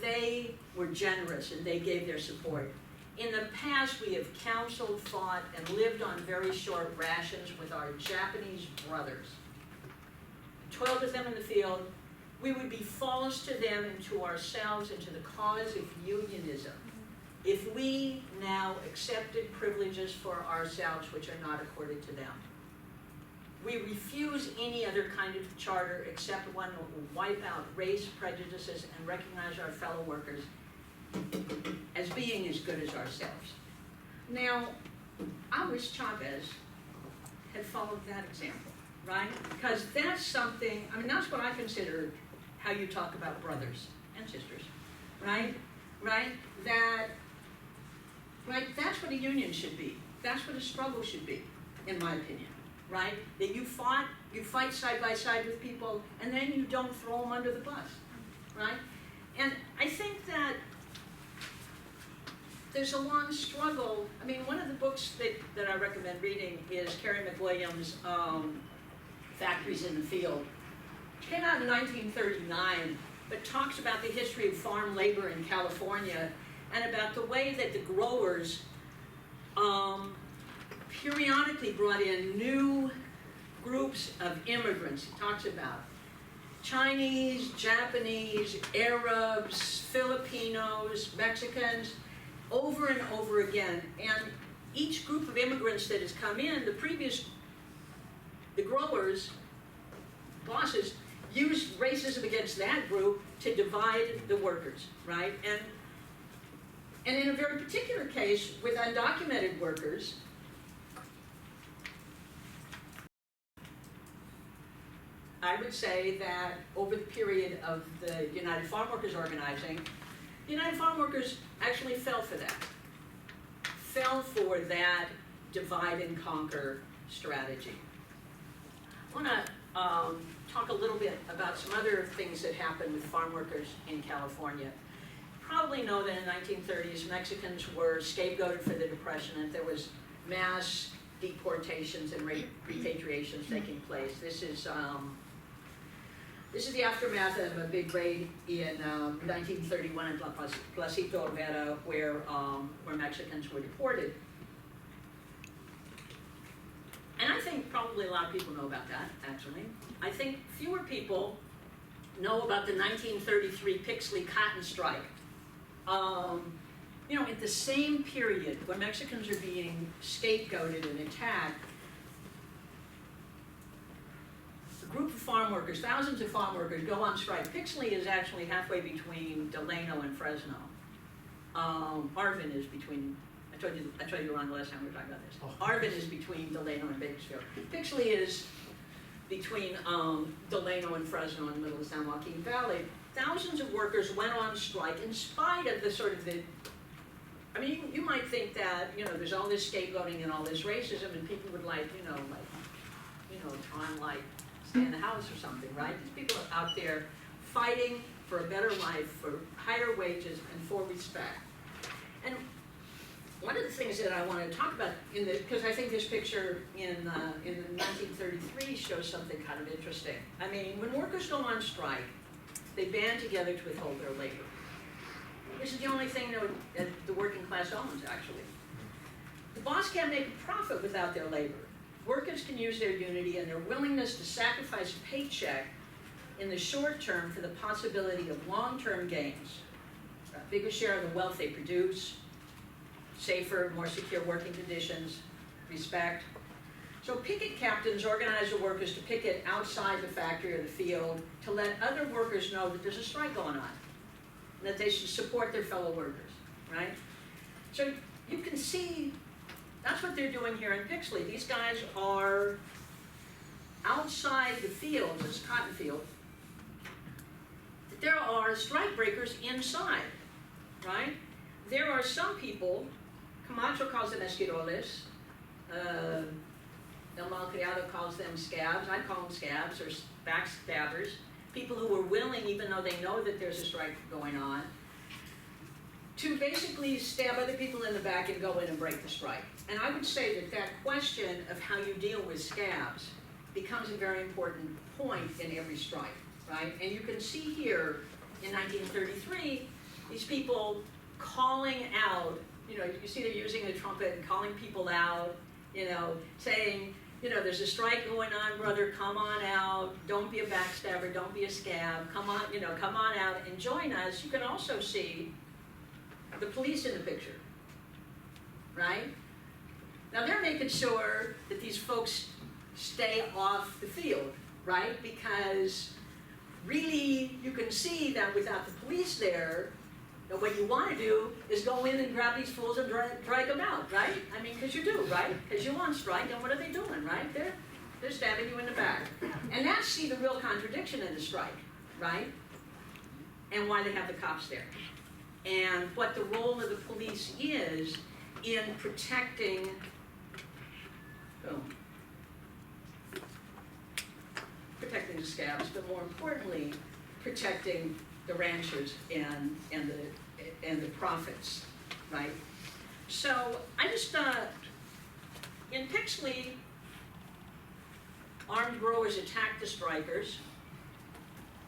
they were generous and they gave their support. In the past, we have counseled, fought, and lived on very short rations with our Japanese brothers. 12 of them in the field. We would be false to them and to ourselves and to the cause of unionism if we now accepted privileges for ourselves which are not accorded to them. We refuse any other kind of charter except one that will wipe out race prejudices and recognize our fellow workers as being as good as ourselves. Now, I wish Chavez had followed that example, right? Because that's something, I mean, that's what I consider how you talk about brothers and sisters, right? Right? That's what a union should be. That's what a struggle should be, in my opinion, right? That you fight side by side with people, and then you don't throw them under the bus, right? And I think that there's a long struggle. I mean, one of the books that I recommend reading is Carrie McWilliams' Factories in the Field. It came out in 1939, but talks about the history of farm labor in California and about the way that the growers periodically brought in new groups of immigrants. He talks about Chinese, Japanese, Arabs, Filipinos, Mexicans, over and over again. And each group of immigrants that has come in, the growers, bosses, used racism against that group to divide the workers, right? And in a very particular case, with undocumented workers, I would say that over the period of the United Farm Workers organizing, the United Farm Workers actually fell for that divide and conquer strategy. I want to talk a little bit about some other things that happened with farm workers in California. You probably know that in the 1930s, Mexicans were scapegoated for the Depression, and there was mass deportations and repatriations taking place. This is the aftermath of a big raid in 1931 in Placito Rivera, where Mexicans were deported. And I think probably a lot of people know about that, actually. I think fewer people know about the 1933 Pixley cotton strike. You know, at the same period when Mexicans are being scapegoated and attacked, a group of farm workers, thousands of farm workers, go on strike. Pixley is actually halfway between Delano and Fresno. Arvin is between, I told you wrong the last time we were talking about this. Arvin is between Delano and Bakersfield. Pixley is between Delano and Fresno in the middle of the San Joaquin Valley. Thousands of workers went on strike in spite of I mean, you might think that, you know, there's all this scapegoating and all this racism, and people would try and stay in the house or something, right? These people are out there fighting for a better life, for higher wages, and for respect. And one of the things that I want to talk about because I think this picture in 1933 shows something kind of interesting. I mean, when workers go on strike, they band together to withhold their labor. This is the only thing that the working class owns, actually. The boss can't make a profit without their labor. Workers can use their unity and their willingness to sacrifice a paycheck in the short term for the possibility of long-term gains. A bigger share of the wealth they produce, safer, more secure working conditions, respect. So picket captains organize the workers to picket outside the factory or the field to let other workers know that there's a strike going on, and that they should support their fellow workers, right? So you can see that's what they're doing here in Pixley. These guys are outside the field, this cotton field. There are strike breakers inside, right? There are some people, Camacho calls them esquiroles, El Malcriado calls them scabs, I call them scabs or backstabbers, people who are willing, even though they know that there's a strike going on, to basically stab other people in the back and go in and break the strike. And I would say that question of how you deal with scabs becomes a very important point in every strike, right? And you can see here in 1933, these people calling out, you know, you see they're using the trumpet and calling people out, you know, saying, you know, there's a strike going on, brother, come on out, don't be a backstabber, don't be a scab, come on, you know, come on out and join us. You can also see the police in the picture, right? Now they're making sure that these folks stay off the field, right? Because really, you can see that without the police there, that what you want to do is go in and grab these fools and drag them out, right? I mean, because you do, right? Because you're on strike, and what are they doing, right? They're stabbing you in the back. And that's, see, the real contradiction in the strike, right? And why they have the cops there. And what the role of the police is in protecting, protecting the scabs, but more importantly, protecting the ranchers and the profits, right? So I just, in Pixley, armed growers attacked the strikers.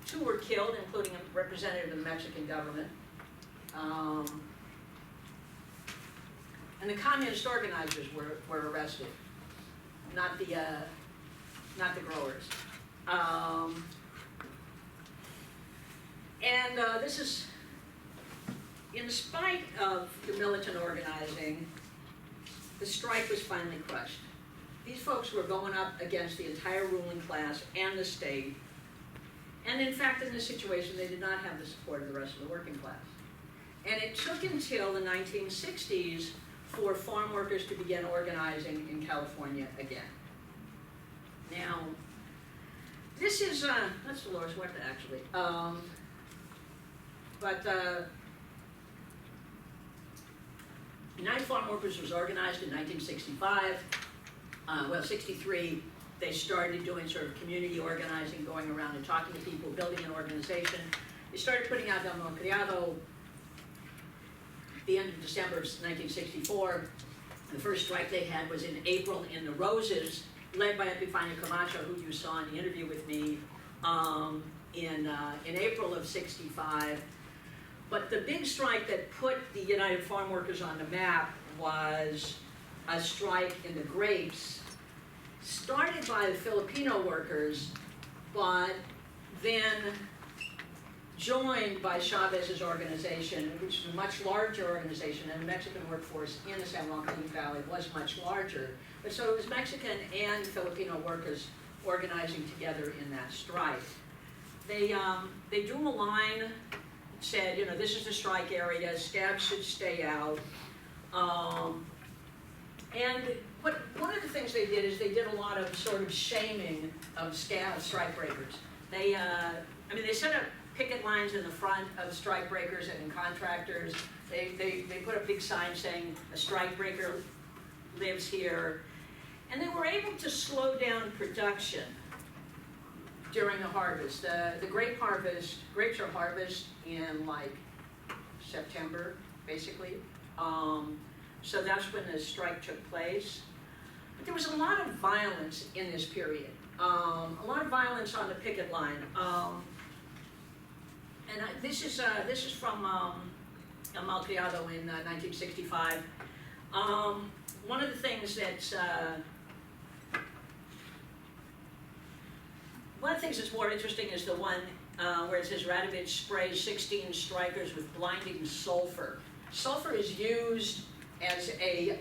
2 were killed, including a representative of the Mexican government. And the communist organizers were arrested, not the growers. This is, in spite of the militant organizing, the strike was finally crushed. These folks were going up against the entire ruling class and the state. And in fact, in this situation, they did not have the support of the rest of the working class. And it took until the 1960s for farm workers to begin organizing in California again. Now, this is, that's Dolores Huerta, actually. United Farm Workers was organized in 1965. 63, they started doing sort of community organizing, going around and talking to people, building an organization. They started putting out El Malcriado the end of December of 1964. The first strike they had was in April in the Roses, led by Epifanio Camacho, who you saw in the interview with me in April of 65. But the big strike that put the United Farm Workers on the map was a strike in the grapes, started by the Filipino workers, but then joined by Chavez's organization, which is a much larger organization, and the Mexican workforce in the San Joaquin Valley was much larger. But so it was Mexican and Filipino workers organizing together in that strike. They drew a line that said, you know, this is the strike area, scabs should stay out. But one of the things they did is they did a lot of sort of shaming of scab strike breakers. They set up picket lines in the front of strike breakers and contractors. They put a big sign saying a strike breaker lives here. And they were able to slow down production during the harvest. The grapes are harvested in like September, basically. So that's when the strike took place. But there was a lot of violence in this period. A lot of violence on the picket line. This is from El Malcriado in 1965. One of the things that's more interesting is the one where it says Radovich sprays 16 strikers with blinding sulfur. Sulfur is used as a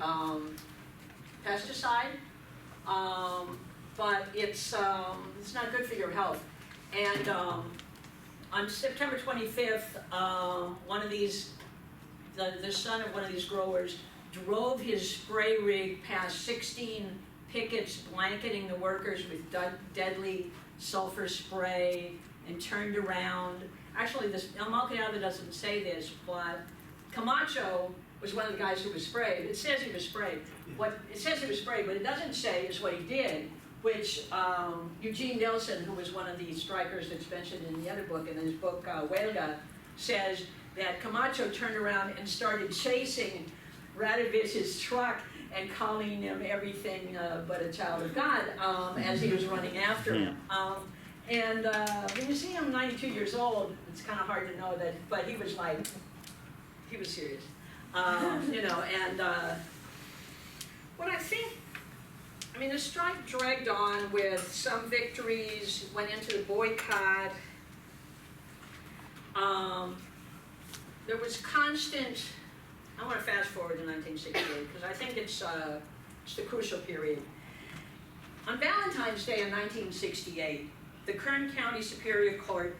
pesticide, but it's not good for your health. And on September 25th, one of these, the son of one of these growers, drove his spray rig past 16 pickets blanketing the workers with deadly sulfur spray and turned around. Actually, this El Malcriado doesn't say this, but Camacho was one of the guys who was sprayed. It says he was sprayed. What it says he was sprayed, but it doesn't say is what he did, which Eugene Nilsson, who was one of the strikers that's mentioned in the other book, in his book Huelga, says that Camacho turned around and started chasing Radovich's truck and calling him everything but a child of God as he was running after him. And when you see him 92 years old, it's kind of hard to know that, but he was like, he was serious. You know, and what I think, I mean, the strike dragged on with some victories, went into the boycott. There was constant, I want to fast forward to 1968 because I think it's the crucial period. On Valentine's Day in 1968, the Kern County Superior Court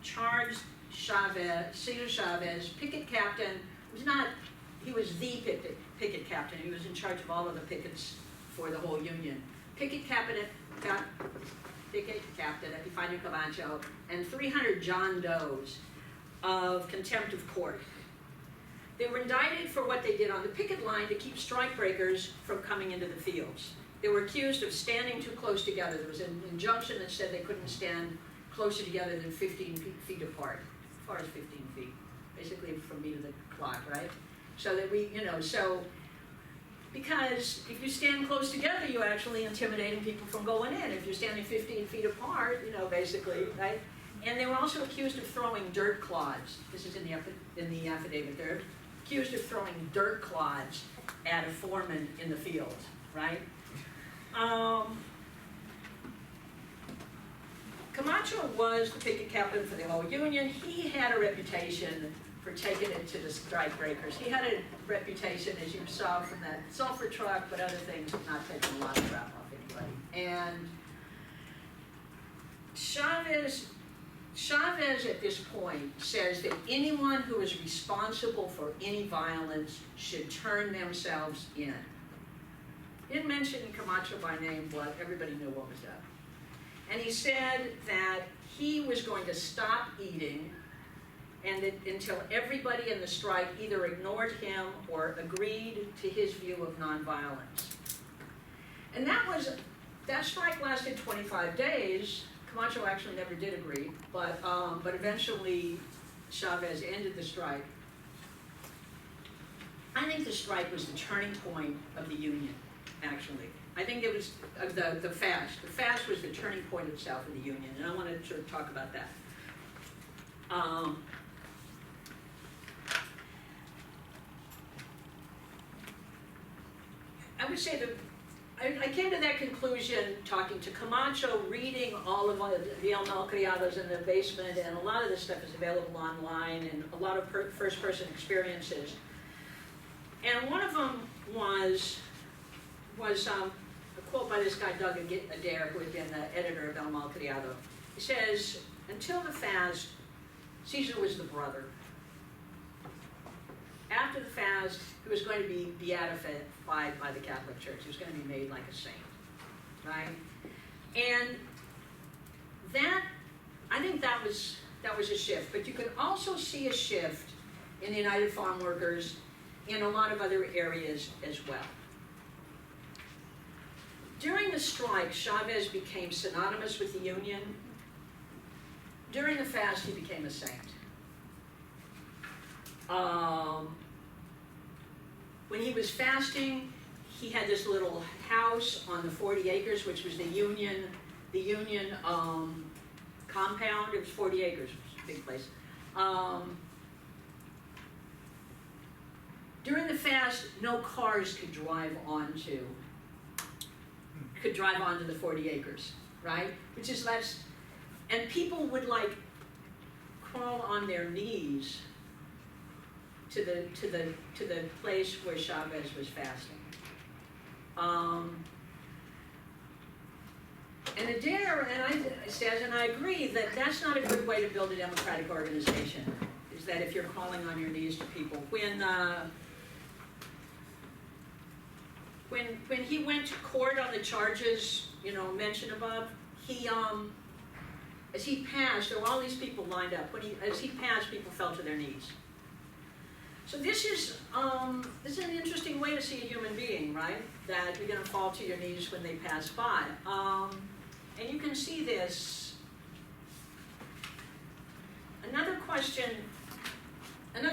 charged Cesar Chavez, picket captain, he was the picket captain, he was in charge of all of the pickets for the whole union. Picket captain Epifanio Camacho, and 300 John Does of contempt of court. They were indicted for what they did on the picket line to keep strikebreakers from coming into the fields. They were accused of standing too close together. There was an injunction that said they couldn't stand closer together than 15 feet apart, as far as 15 feet, basically from me to the clock, right? So that we, you know, so, because if you stand close together, you're actually intimidating people from going in. If you're standing 15 feet apart, you know, basically, right? And they were also accused of throwing dirt clods. This is in the affidavit. They're accused of throwing dirt clods at a foreman in the field, right? Camacho was the picket captain for the whole union. He had a reputation for taking it to the strikebreakers. He had a reputation, as you saw from that sulfur truck, but other things, of not taking a lot of crap off anybody. And Chavez at this point says that anyone who is responsible for any violence should turn themselves in. He didn't mention Camacho by name, but everybody knew what was up. And he said that he was going to stop eating and that until everybody in the strike either ignored him or agreed to his view of nonviolence. And that strike lasted 25 days. Camacho actually never did agree, but eventually Chavez ended the strike. I think the strike was the turning point of the union, actually. I think it was the fast. The fast was the turning point itself of the union, and I want to sort of talk about that. I would say that I came to that conclusion talking to Camacho, reading all of the El Malcriados in the basement, and a lot of this stuff is available online, and a lot of first-person experiences. And one of them was a quote by this guy, Doug Adair, who had been the editor of El Malcriado. He says, until the fast, Cesar was the brother. After the fast, he was going to be beatified by the Catholic Church. He was going to be made like a saint, right? And that, I think that was a shift. But you can also see a shift in the United Farm Workers in a lot of other areas as well. During the strike, Chavez became synonymous with the union. During the fast, he became a saint. When he was fasting, he had this little house on the 40 acres, which was the union compound. It was 40 acres, it was a big place. During the fast, no cars could drive onto the 40 acres, right? Which is less, and people would like crawl on their knees to the place where Chavez was fasting. And Adair says, and I agree, that that's not a good way to build a democratic organization, is that if you're crawling on your knees to people. When he went to court on the charges, mentioned above, as he passed, there were all these people lined up. As he passed, people fell to their knees. So this is an interesting way to see a human being, right? That you're going to fall to your knees when they pass by. And you can see this. Another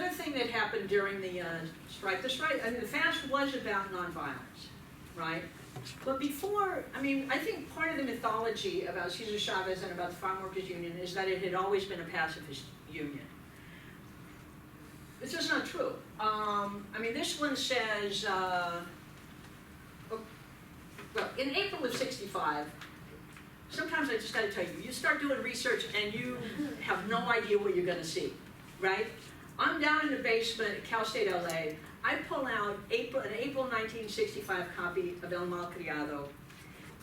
thing that happened during the strike, I mean, the fast was about nonviolence, right? But before, I mean, I think part of the mythology about Cesar Chavez and about the Farm Workers Union is that it had always been a pacifist union. It's just not true. I mean, this one says, well, in April of '65, sometimes I just gotta tell you, you start doing research and you have no idea what you're gonna see, right? I'm down in the basement at Cal State LA. I pull out an April 1965 copy of El Malcriado,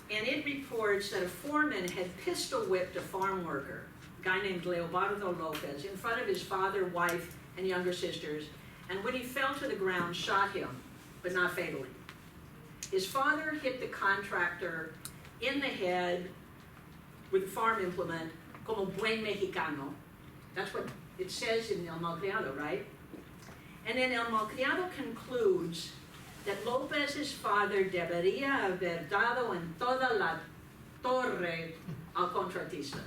and it reports that a foreman had pistol whipped a farm worker, a guy named Leobardo Lopez, in front of his father, wife, and younger sisters, and when he fell to the ground, shot him, but not fatally. His father hit the contractor in the head with a farm implement, como buen mexicano. That's what it says in El Malcriado, right? And then El Malcriado concludes that Lopez's father debería haber dado en toda la torre al contratista.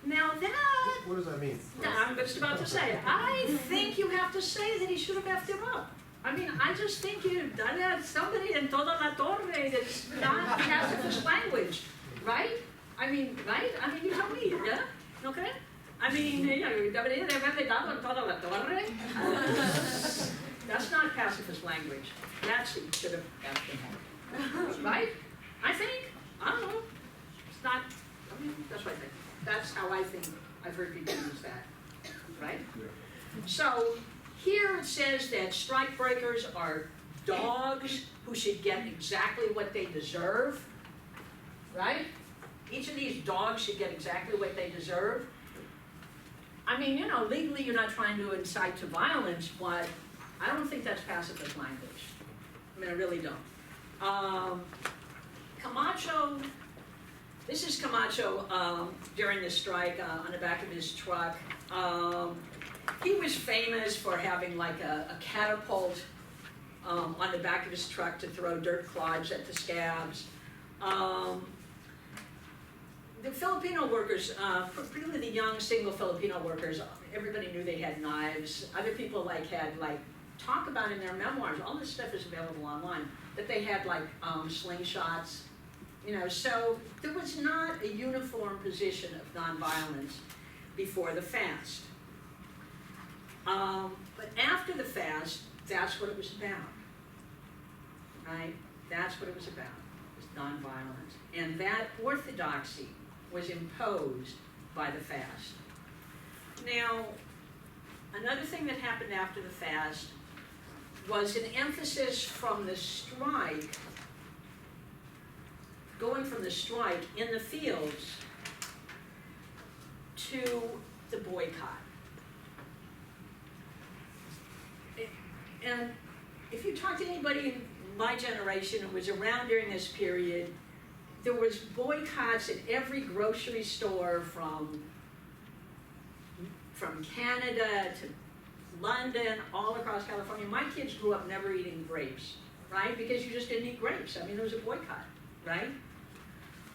Now that, What does that mean? I'm just about to say, I think you have to say that he should have effed him up. I mean, I just think you've done that, somebody in toda la torre that's not pacifist language, right? I mean, right? I mean, you tell me, yeah? Okay? I mean, debería de haberle dado en toda la torre? That's not pacifist language. That's it, should have effed him up. Right? I think, I don't know. It's not, I mean, that's what I think. That's how I think I've heard people use that, right? Yeah. So here it says that strike breakers are dogs who should get exactly what they deserve, right? Each of these dogs should get exactly what they deserve. I mean, you know, legally you're not trying to incite to violence, but I don't think that's pacifist language. I mean, I really don't. Camacho. This is Camacho during the strike on the back of his truck. He was famous for having like a catapult on the back of his truck to throw dirt clods at the scabs. The Filipino workers, particularly the young single Filipino workers, everybody knew they had knives. Other people had talk about in their memoirs, all this stuff is available online, that they had slingshots. You know, so there was not a uniform position of nonviolence before the fast. But after the fast, that's what it was about, right? That's what it was about, was nonviolence. And that orthodoxy was imposed by the fast. Now, another thing that happened after the fast was an emphasis from the strike, going from the strike in the fields to the boycott. And if you talk to anybody in my generation who was around during this period, there was boycotts at every grocery store from Canada to London, all across California. My kids grew up never eating grapes, right? Because you just didn't eat grapes. I mean, there was a boycott, right?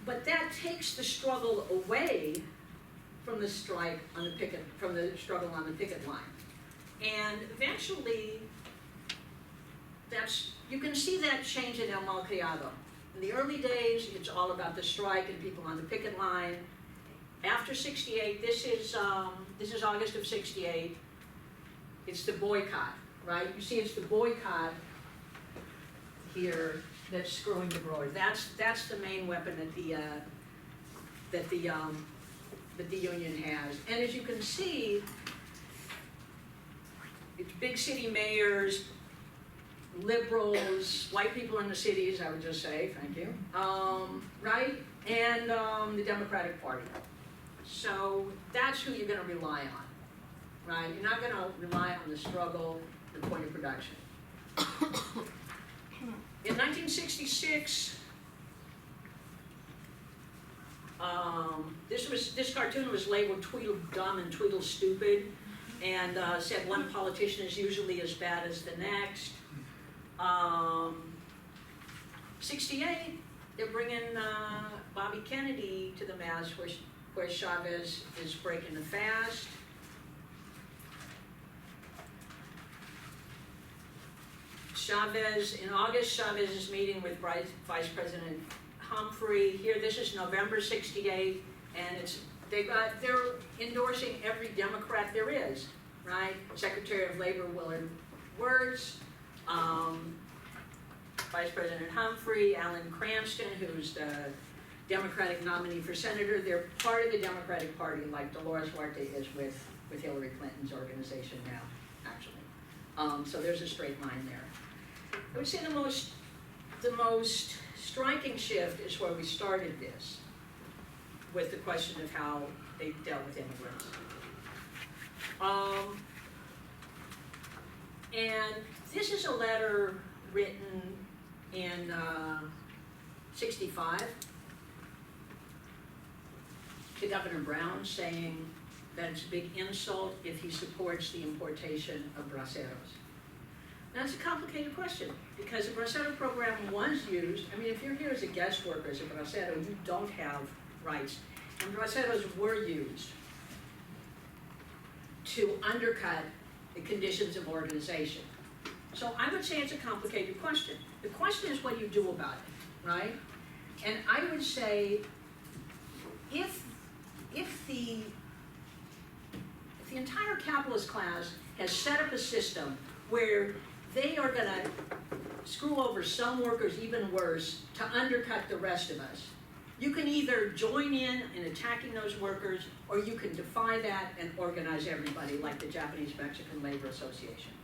But that takes the struggle away from the strike on the picket, from the struggle on the picket line. And eventually, you can see that change in El Malcriado. In the early days, it's all about the strike and people on the picket line. After '68, this is August of '68. It's the boycott, right? You see, it's the boycott here that's screwing the growers. That's the main weapon that the union has. And as you can see, it's big city mayors, liberals, white people in the cities, I would just say, thank you, right? And the Democratic Party. So that's who you're gonna rely on, right? You're not gonna rely on the struggle, the point of production. In 1966, this cartoon was labeled Tweedledum and Tweedlestupid, and said one politician is usually as bad as the next. 68, they're bringing Bobby Kennedy to the mass where Chavez is breaking the fast. Chavez, in August, Chavez is meeting with Vice President Humphrey. Here, this is November '68, and they're endorsing every Democrat there is, right? Secretary of Labor Willard Wirtz, Vice President Humphrey, Alan Cranston, who's the Democratic nominee for senator. They're part of the Democratic Party, like Dolores Huerta is with Hillary Clinton's organization now, actually. So there's a straight line there. I would say the most striking shift is where we started this, with the question of how they dealt with immigrants. And this is a letter written in '65 to Governor Brown, saying that it's a big insult if he supports the importation of braceros. Now, it's a complicated question, because the bracero program was used. I mean, if you're here as a guest worker, as a bracero, you don't have rights. And braceros were used to undercut the conditions of organization. So I would say it's a complicated question. The question is, what do you do about it, right? And I would say, if the entire capitalist class has set up a system where they are gonna screw over some workers even worse to undercut the rest of us, you can either join in attacking those workers, or you can defy that and organize everybody like the Japanese-Mexican Labor Association.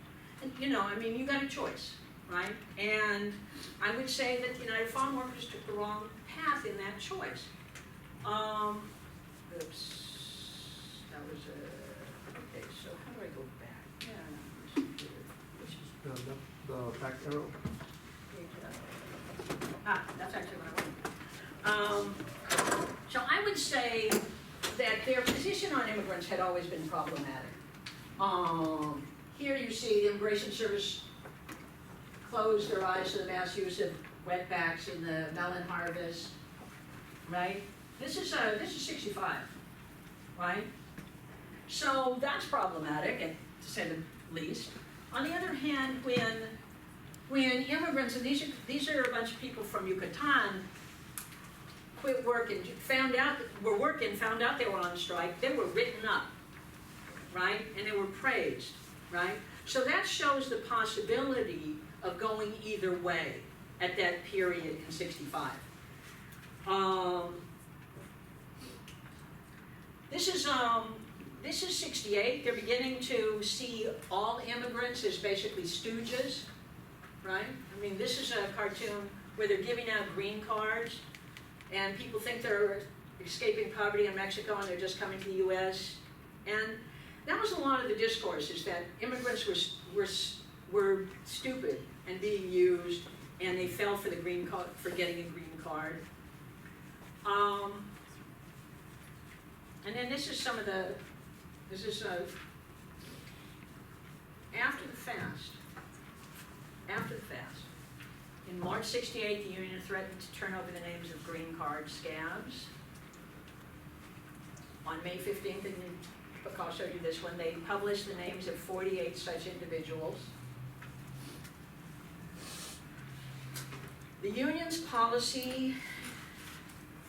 And I mean, you got a choice, right? And I would say that the United Farm Workers took the wrong path in that choice. Oops, that was okay, so how do I go back? Yeah, The back arrow. That's actually what I wanted. So I would say that their position on immigrants had always been problematic. Here you see the Immigration Service closed their eyes to the mass use of wetbacks in the melon harvest, right? This is 65, right? So that's problematic, and to say the least. On the other hand, when immigrants, and these are a bunch of people from Yucatan, quit work and found out they were on strike, they were written up, right? And they were praised, right? So that shows the possibility of going either way at that period in '65. This is '68. They're beginning to see all immigrants as basically stooges, right? I mean, this is a cartoon where they're giving out green cards, and people think they're escaping poverty in Mexico and they're just coming to the U.S. And that was a lot of the discourse, is that immigrants were stupid and being used, and they fell for the green card, for getting a green card. And then this is after the fast. After the fast. In March '68, the union threatened to turn over the names of green card scabs. On May 15th, and I'll show you this one, they published the names of 48 such individuals. The union's policy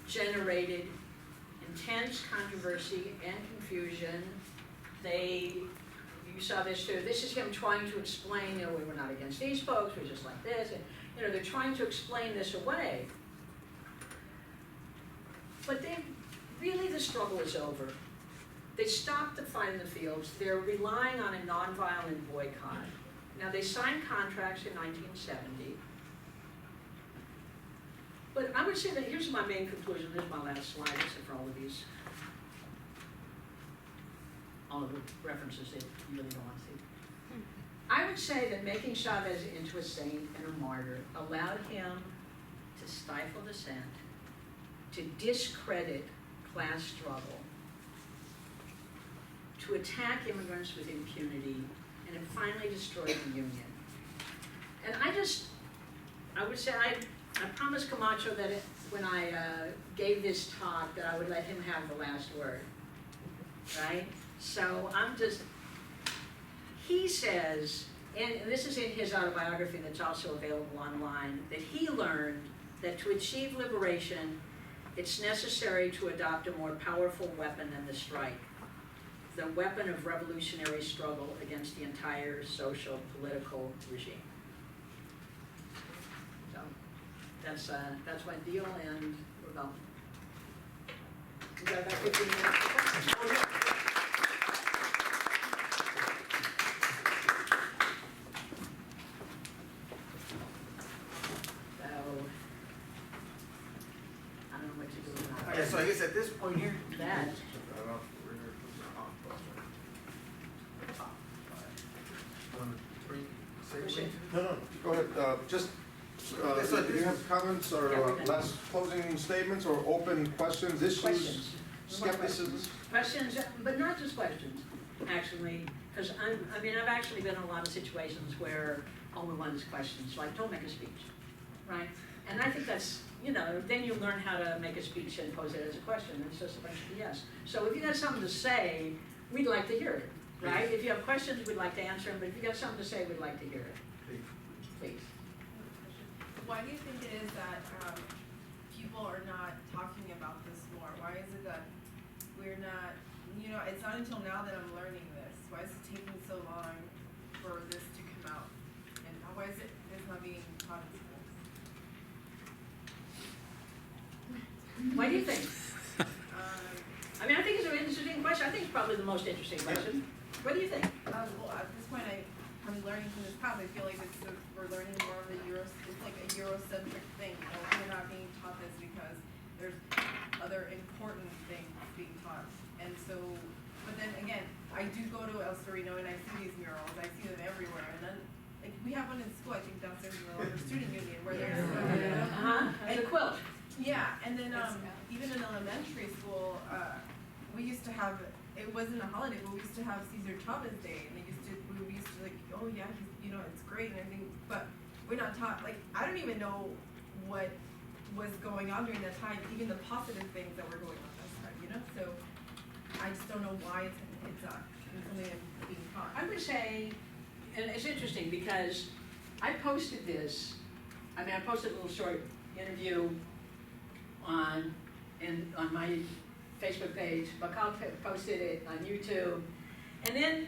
generated intense controversy and confusion. You saw this too. This is him trying to explain, we were not against these folks, we're just like this. And, they're trying to explain this away. But really the struggle is over. They stopped the fight in the fields. They're relying on a nonviolent boycott. Now, they signed contracts in 1970. But I would say that here's my main conclusion. This is my last slide, except for all of these. All of the references that you really don't want to see. I would say that making Chavez into a saint and a martyr allowed him to stifle dissent, to discredit class struggle, to attack immigrants with impunity, and it finally destroyed the union. And I would say, I promised Camacho that when I gave this talk that I would let him have the last word, right? So he says and this is in his autobiography that's also available online, that he learned that to achieve liberation, it's necessary to adopt a more powerful weapon than the strike, the weapon of revolutionary struggle against the entire social, political regime. So, that's my deal, and we're going. We got about 15 minutes for questions. Yeah, so I guess at this point here, That, No, go ahead, just, do you have comments or Yeah, we're done. last closing statements or open questions, issues, questions. skepticism? Questions, but not just questions, actually, because I've actually been in a lot of situations where all we want is questions, like, don't make a speech, right? And I think that's, then you learn how to make a speech and pose it as a question, and it's just a bunch of BS. So if you got something to say, we'd like to hear it, right? If you have questions, we'd like to answer them, but if you got something to say, we'd like to hear it. Please. Why do you think it is that people are not talking about this more? Why is it that we're not, it's not until now that I'm learning this. Why is it taking so long for this to come out? And why is it's not being taught in schools? What do you think? I think it's an interesting question. I think it's probably the most interesting question. What do you think? Well, at this point, I'm learning from this class. I feel like we're learning more of it's like a Eurocentric thing. We're not being taught this because there's other important things being taught. And so, but then again, I do go to El Sereno and I see these murals. I see them everywhere. And then, like, we have one in school, I think downstairs in the student union, where there's And a quilt. yeah, and then even in elementary school, we used to have, it wasn't a holiday, but we used to have Cesar Chavez Day, and we used to like, oh yeah, it's great and everything, but we're not taught, like, I don't even know what was going on during that time, even the positive things that were going on at that time, so I just don't know why it's something that's being taught. I would say, and it's interesting because I posted this, I posted a little short interview on my Facebook page, Baughn posted it on YouTube, and then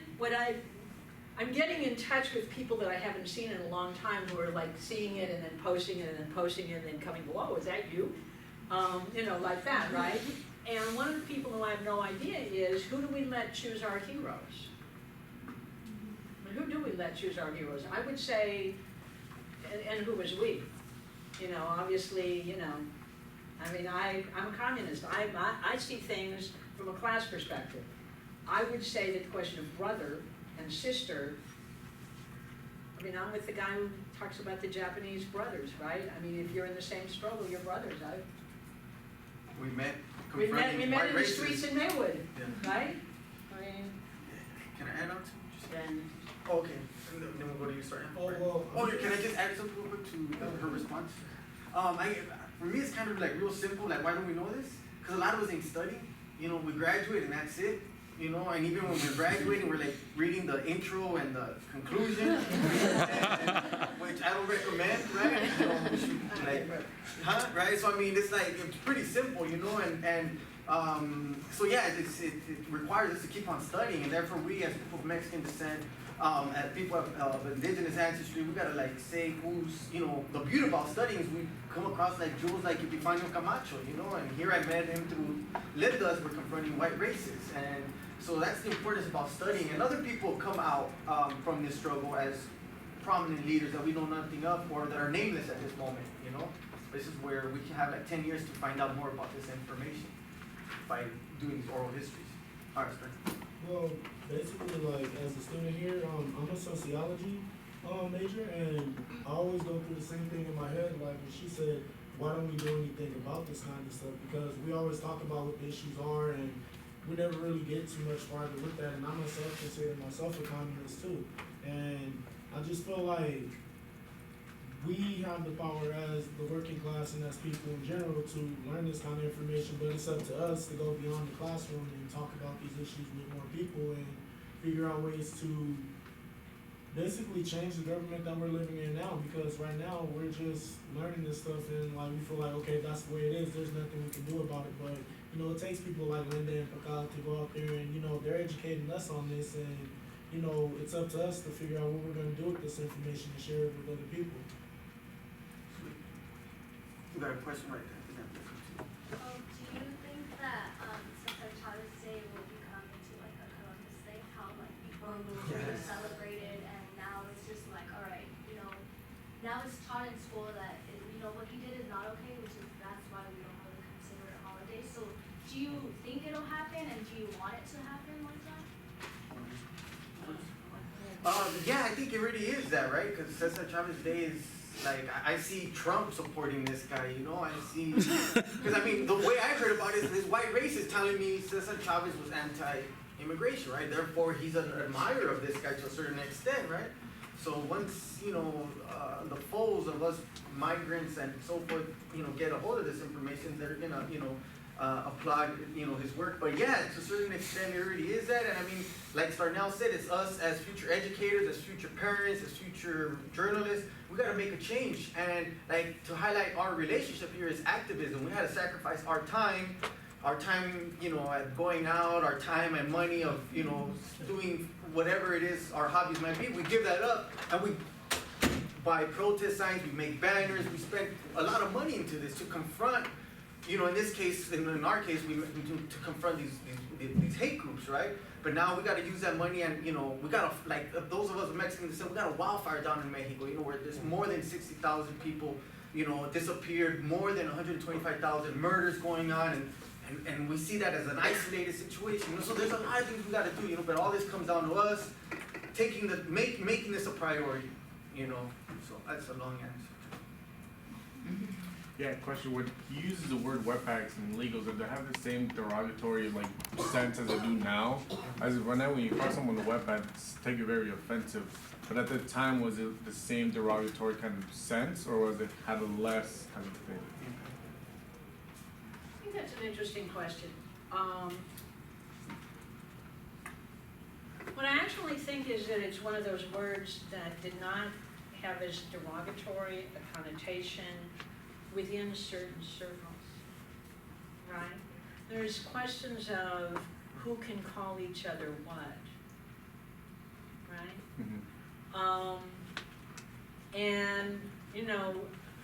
I'm getting in touch with people that I haven't seen in a long time who are like seeing it and then posting it and then posting it and then coming, whoa, is that you? Like that, right? And one of the people who I have no idea is, who do we let choose our heroes? Who do we let choose our heroes? I would say, and who is we? Obviously, I'm a communist. I see things from a class perspective. I would say that the question of brother and sister, I'm with the guy who talks about the Japanese brothers, right? If you're in the same struggle, you're brothers. we met We met confronting in white the races. streets in Maywood, Yeah. right? Can I add on to just? Then, Oh, okay, and then we'll go to you, sorry. Can I just add something real quick to her response? For me, it's kind of like real simple, like, why don't we know this? Because a lot of us ain't studying, we graduate and that's it, and even when we're graduating, we're like reading the intro and the conclusion, which I don't recommend, right? We should, right? So it's like, it's pretty simple, so yeah, it requires us to keep on studying, and therefore we, as people of Mexican descent, as people of indigenous ancestry, we gotta like say who's, the beauty about studying is we come across like jewels like Epifanio Camacho, and here I met him through Linda as we're confronting white races, and so that's the importance about studying, and other people come out from this struggle as prominent leaders that we know nothing of or that are nameless at this moment, This is where we can have like 10 years to find out more about this information by doing these oral histories. All right, Spencer. Well, basically, like, as a student here, I'm a sociology major, and I always go through the same thing in my head, like when she said, why don't we do anything about this kind of stuff? Because we always talk about what the issues are, and we never really get too much farther with that, and I myself consider myself a communist too. And I just feel like we have the power as the working class and as people in general to learn this kind of information, but it's up to us to go beyond the classroom and talk about these issues with more people and figure out ways to basically change the government that we're living in now, because right now we're just learning this stuff and like we feel like, okay, that's the way it is, there's nothing we can do about it. But you know, it takes people like Linda and Pakal to go out there and, you know, they're educating us on this, and you know, it's up to us to figure out what we're gonna do with this information and share it with other people. You got a question right there? Do you think that Cesar Chavez Day will become into like a Columbus Day? How like before we Yes. celebrated and now it's just like, all right, you know, now it's taught in school that you know what he did is not okay, which is that's why we don't really consider it a holiday. So do you think it'll happen, and do you want it to happen like that? Yeah, I think it really is that, right? Because Cesar Chavez Day is like, I see Trump supporting this guy, you know? I see, because I mean, the way I heard about it is this white racist telling me Cesar Chavez was anti-immigration, right? Therefore, he's an admirer of this guy to a certain extent, right? So once, you know, the foes of us migrants and so forth, you know, get a hold of this information, they're gonna, you know, applaud, you know, his work. But yeah, to a certain extent, it really is that. And I mean, like Starnell said, it's us as future educators, as future parents, as future journalists. We got to make a change. And like to highlight our relationship here is activism. We had to sacrifice our time, you know, at going out, our time and money of, you know, doing whatever it is our hobbies might be. We give that up, and we buy protest signs, we make banners, we spend a lot of money into this to confront, you know, in this case, in our case, we to confront these hate groups, right? But now we got to use that money, and you know, we got to, like those of us Mexican descent, we got a wildfire down in Mexico, you know, where there's more than 60,000 people, you know, disappeared, more than 125,000 murders going on, and we see that as an isolated situation. You know, so there's a lot of things we got to do, you know. But all this comes down to us taking making this a priority, you know. So that's a long answer. Yeah, question. When he uses the word wetbacks and illegals, do they have the same derogatory like sense as they do now? As of right now, when you call someone a wetback, take it very offensive. But at the time, was it the same derogatory kind of sense, or was it had a less kind of thing? I think that's an interesting question. What I actually think is that it's one of those words that did not have as derogatory a connotation within certain circles, right? There's questions of who can call each other what, right? Mm-hmm. And, you know,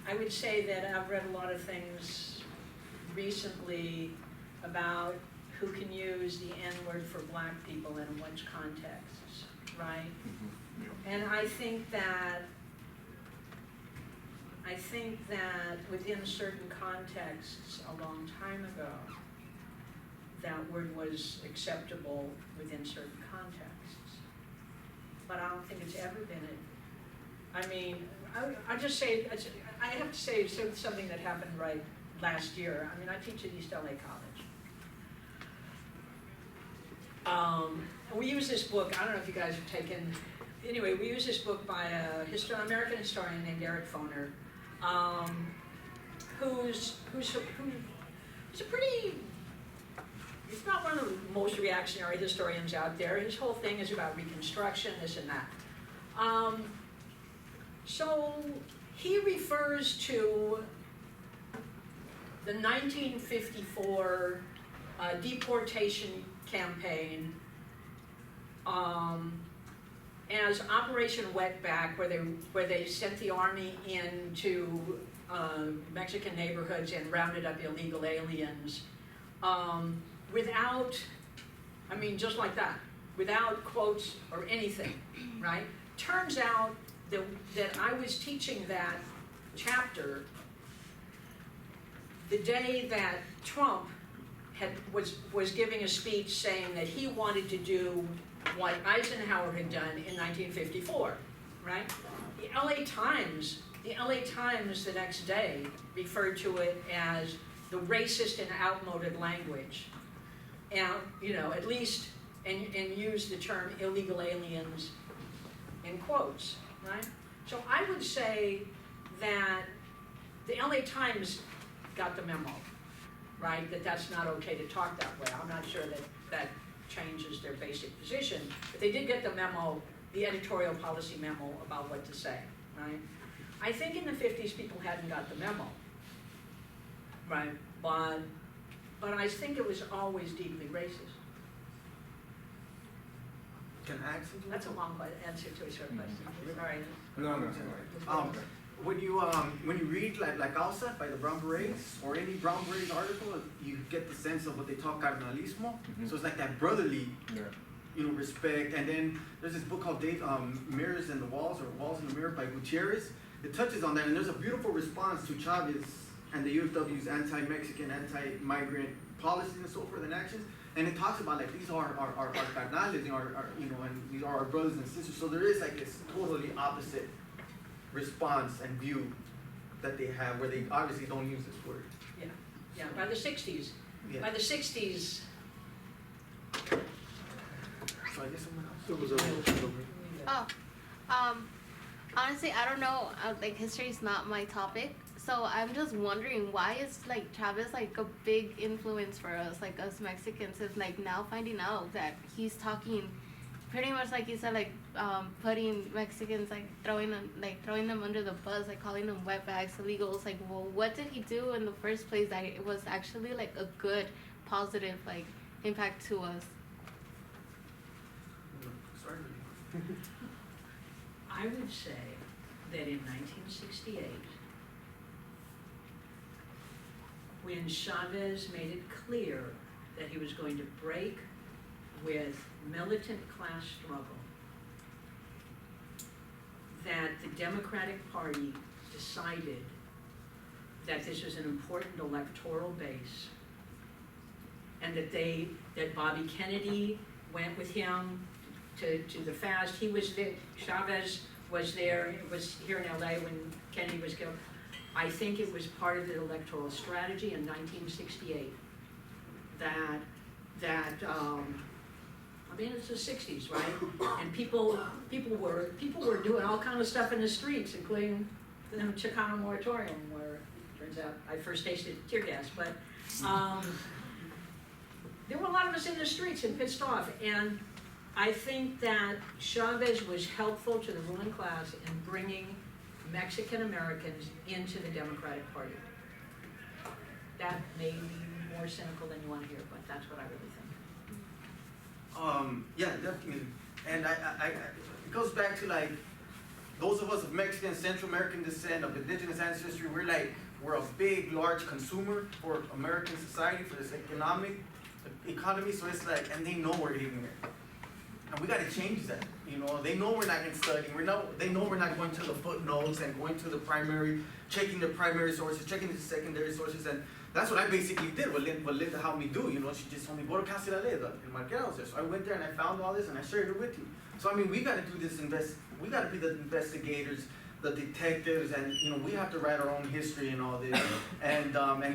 I would say that I've read a lot of things recently about who can use the N-word for black people in which contexts, right? Mm-hmm. Yeah. And I think that within certain contexts a long time ago, that word was acceptable within certain contexts. But I don't think it's ever been it. I mean, I just say, I have to say something that happened right last year. I mean, I teach at East LA College. We use this book, I don't know if you guys have taken, anyway, we use this book by an American historian named Eric Foner, who's a pretty, he's not one of the most reactionary historians out there. His whole thing is about Reconstruction, this and that. So he refers to the 1954 deportation campaign as Operation Wetback, where they sent the army into Mexican neighborhoods and rounded up illegal aliens without, I mean, just like that, without quotes or anything, right? Turns out that I was teaching that chapter the day that Trump was giving a speech saying that he wanted to do what Eisenhower had done in 1954, right? The LA Times the next day referred to it as the racist and outmoded language. And, you know, at least, and used the term illegal aliens in quotes, right? So I would say that the LA Times got the memo, right? That that's not okay to talk that way. I'm not sure that changes their basic position, but they did get the memo the editorial policy memo about what to say, right? I think in the 50s, people hadn't got the memo, right? But I think it was always deeply racist. Can I ask something? That's a long answer to a short question. Sorry. No. When you read like Alsa by the Brown Berets or any Brown Berets article, you get the sense of what they call carnalismo. So it's like that brotherly, respect. And then there's this book called Mirrors in the Walls or Walls in the Mirror by Gutierrez. It touches on that, and there's a beautiful response to Chavez and the UFW's anti-Mexican, anti-migrant policies and so forth and actions. And it talks about like these are our carnales, and these are our brothers and sisters. So there is like this totally opposite response and view that they have, where they obviously don't use this word. Yeah. By the 60s. Yeah. By the 60s. So I guess someone else. There was a. Honestly, I don't know. Like, history is not my topic, so I'm just wondering why is like Chavez like a big influence for us, like us Mexicans, is like now finding out that he's talking, pretty much like you said, like putting Mexicans, like throwing them under the bus, like calling them wetbacks, illegals. Like, well, what did he do in the first place that it was actually like a good, positive like impact to us? Sorry. I would say that in 1968, when Chavez made it clear that he was going to break with militant class struggle, that the Democratic Party decided that this was an important electoral base, and that Bobby Kennedy went with him to the fast. He was there, Chavez was there, it was here in LA when Kennedy was killed. I think it was part of the electoral strategy in 1968 I mean, it's the 60s, right? And people were doing all kind of stuff in the streets, including the Chicana moratorium, where it turns out I first tasted tear gas, but there were a lot of us in the streets and pissed off, and I think that Chavez was helpful to the ruling class in bringing Mexican Americans into the Democratic Party. That may be more cynical than you want to hear, but that's what I really think. Yeah, definitely. And I it goes back to like those of us of Mexican, Central American descent, of indigenous ancestry. We're a big, large consumer for American society, for this economy. So it's like, and they know we're ignorant. And we gotta change that, They know we're not gonna study. They know we're not going to the footnotes and going to the primary, checking the primary sources, checking the secondary sources, and that's what I basically did. What Linda helped me do, She just told me go to Casa de la Ley, and Marquera was there. So I went there and I found all this and I shared it with you. So I mean, we gotta do this. We gotta be the investigators, the detectives, and we have to write our own history and all this. And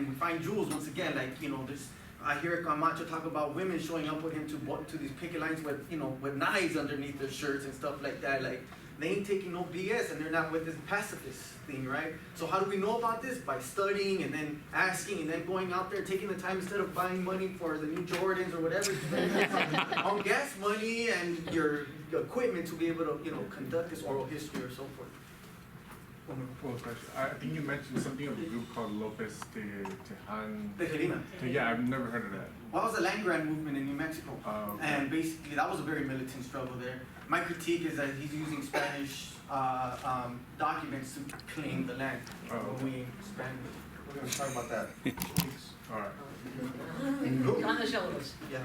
we find jewels once again, like there's. I hear Camacho talk about women showing up with him to these picket lines with with knives underneath their shirts and stuff like that. Like they ain't taking no BS, and they're not with this pacifist thing, right? So how do we know about this? By studying and then asking and then going out there, taking the time instead of buying money for the new Jordans or whatever, on gas money and your equipment to be able to conduct this oral history or so forth. One question. I think you mentioned something of a group called Lopez Tejan. Tejerina. Yeah, I've never heard of that. Well, it was a land grant movement in New Mexico. Okay. And basically, that was a very militant struggle there. My critique is that he's using Spanish documents to claim the land. Okay. We Spanish. We're gonna talk about that. All right. On the shoulders. Yeah.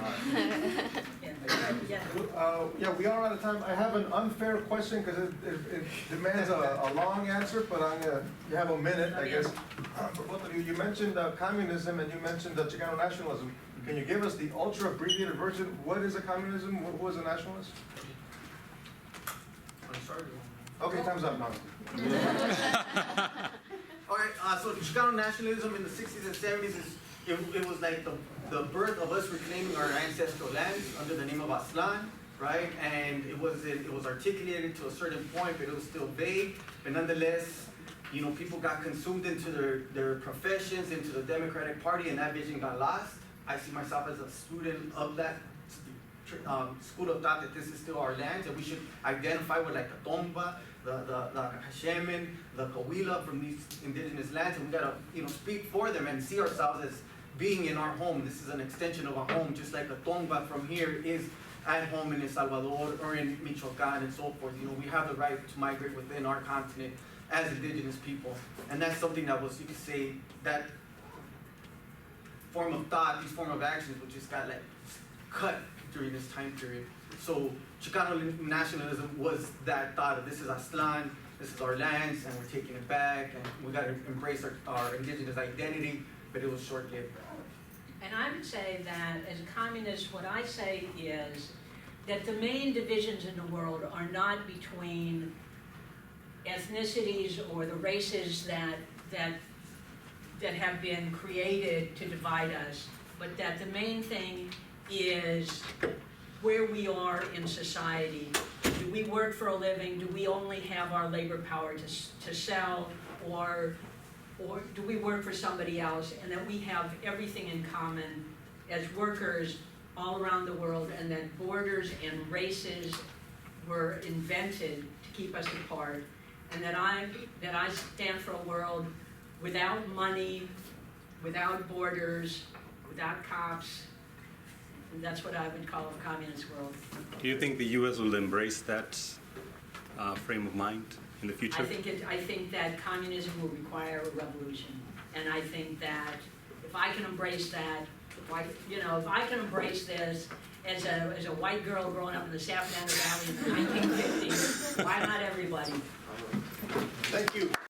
Yeah, we are out of time. I have an unfair question because it demands a long answer, but you have a minute, I guess. For both of you, you mentioned communism and you mentioned Chicano nationalism. Can you give us the ultra abbreviated version? What is a communism? What is a nationalist? I'm sorry. Okay, time's up now. All right, so Chicano nationalism in the 60s and 70s it was like the birth of us reclaiming our ancestral lands under the name of Aztlán, right? And it was articulated to a certain point, but it was still vague. But nonetheless, people got consumed into their professions, into the Democratic Party, and that vision got lost. I see myself as a student of that school of thought that this is still our land, and we should identify with like the Tomba, the Hashemen, the Kawila from these indigenous lands, and we gotta, speak for them and see ourselves as being in our home. This is an extension of our home, just like a Tomba from here is at home in El Salvador or in Michoacan and so forth. We have the right to migrate within our continent as indigenous people, and that's something that was, you could say, that form of thought, these form of actions, which just got like cut during this time period. So Chicano nationalism was that thought of this is Aztlan, this is our lands, and we're taking it back, and we got to embrace our indigenous identity, but it was short-lived. And I would say that as a communist, what I say is that the main divisions in the world are not between ethnicities or the races that have been created to divide us, but that the main thing is where we are in society. Do we work for a living? Do we only have our labor power to sell, or do we work for somebody else? And that we have everything in common as workers all around the world, and that borders and races were invented to keep us apart. And that I stand for a world without money, without borders, without cops. And that's what I would call a communist world. Do you think the U.S. will embrace that frame of mind in the future? I think that communism will require a revolution, and I think that if I can embrace that, if I can embrace this as a white girl growing up in the San Fernando Valley in the 1950s, why not everybody? Thank you.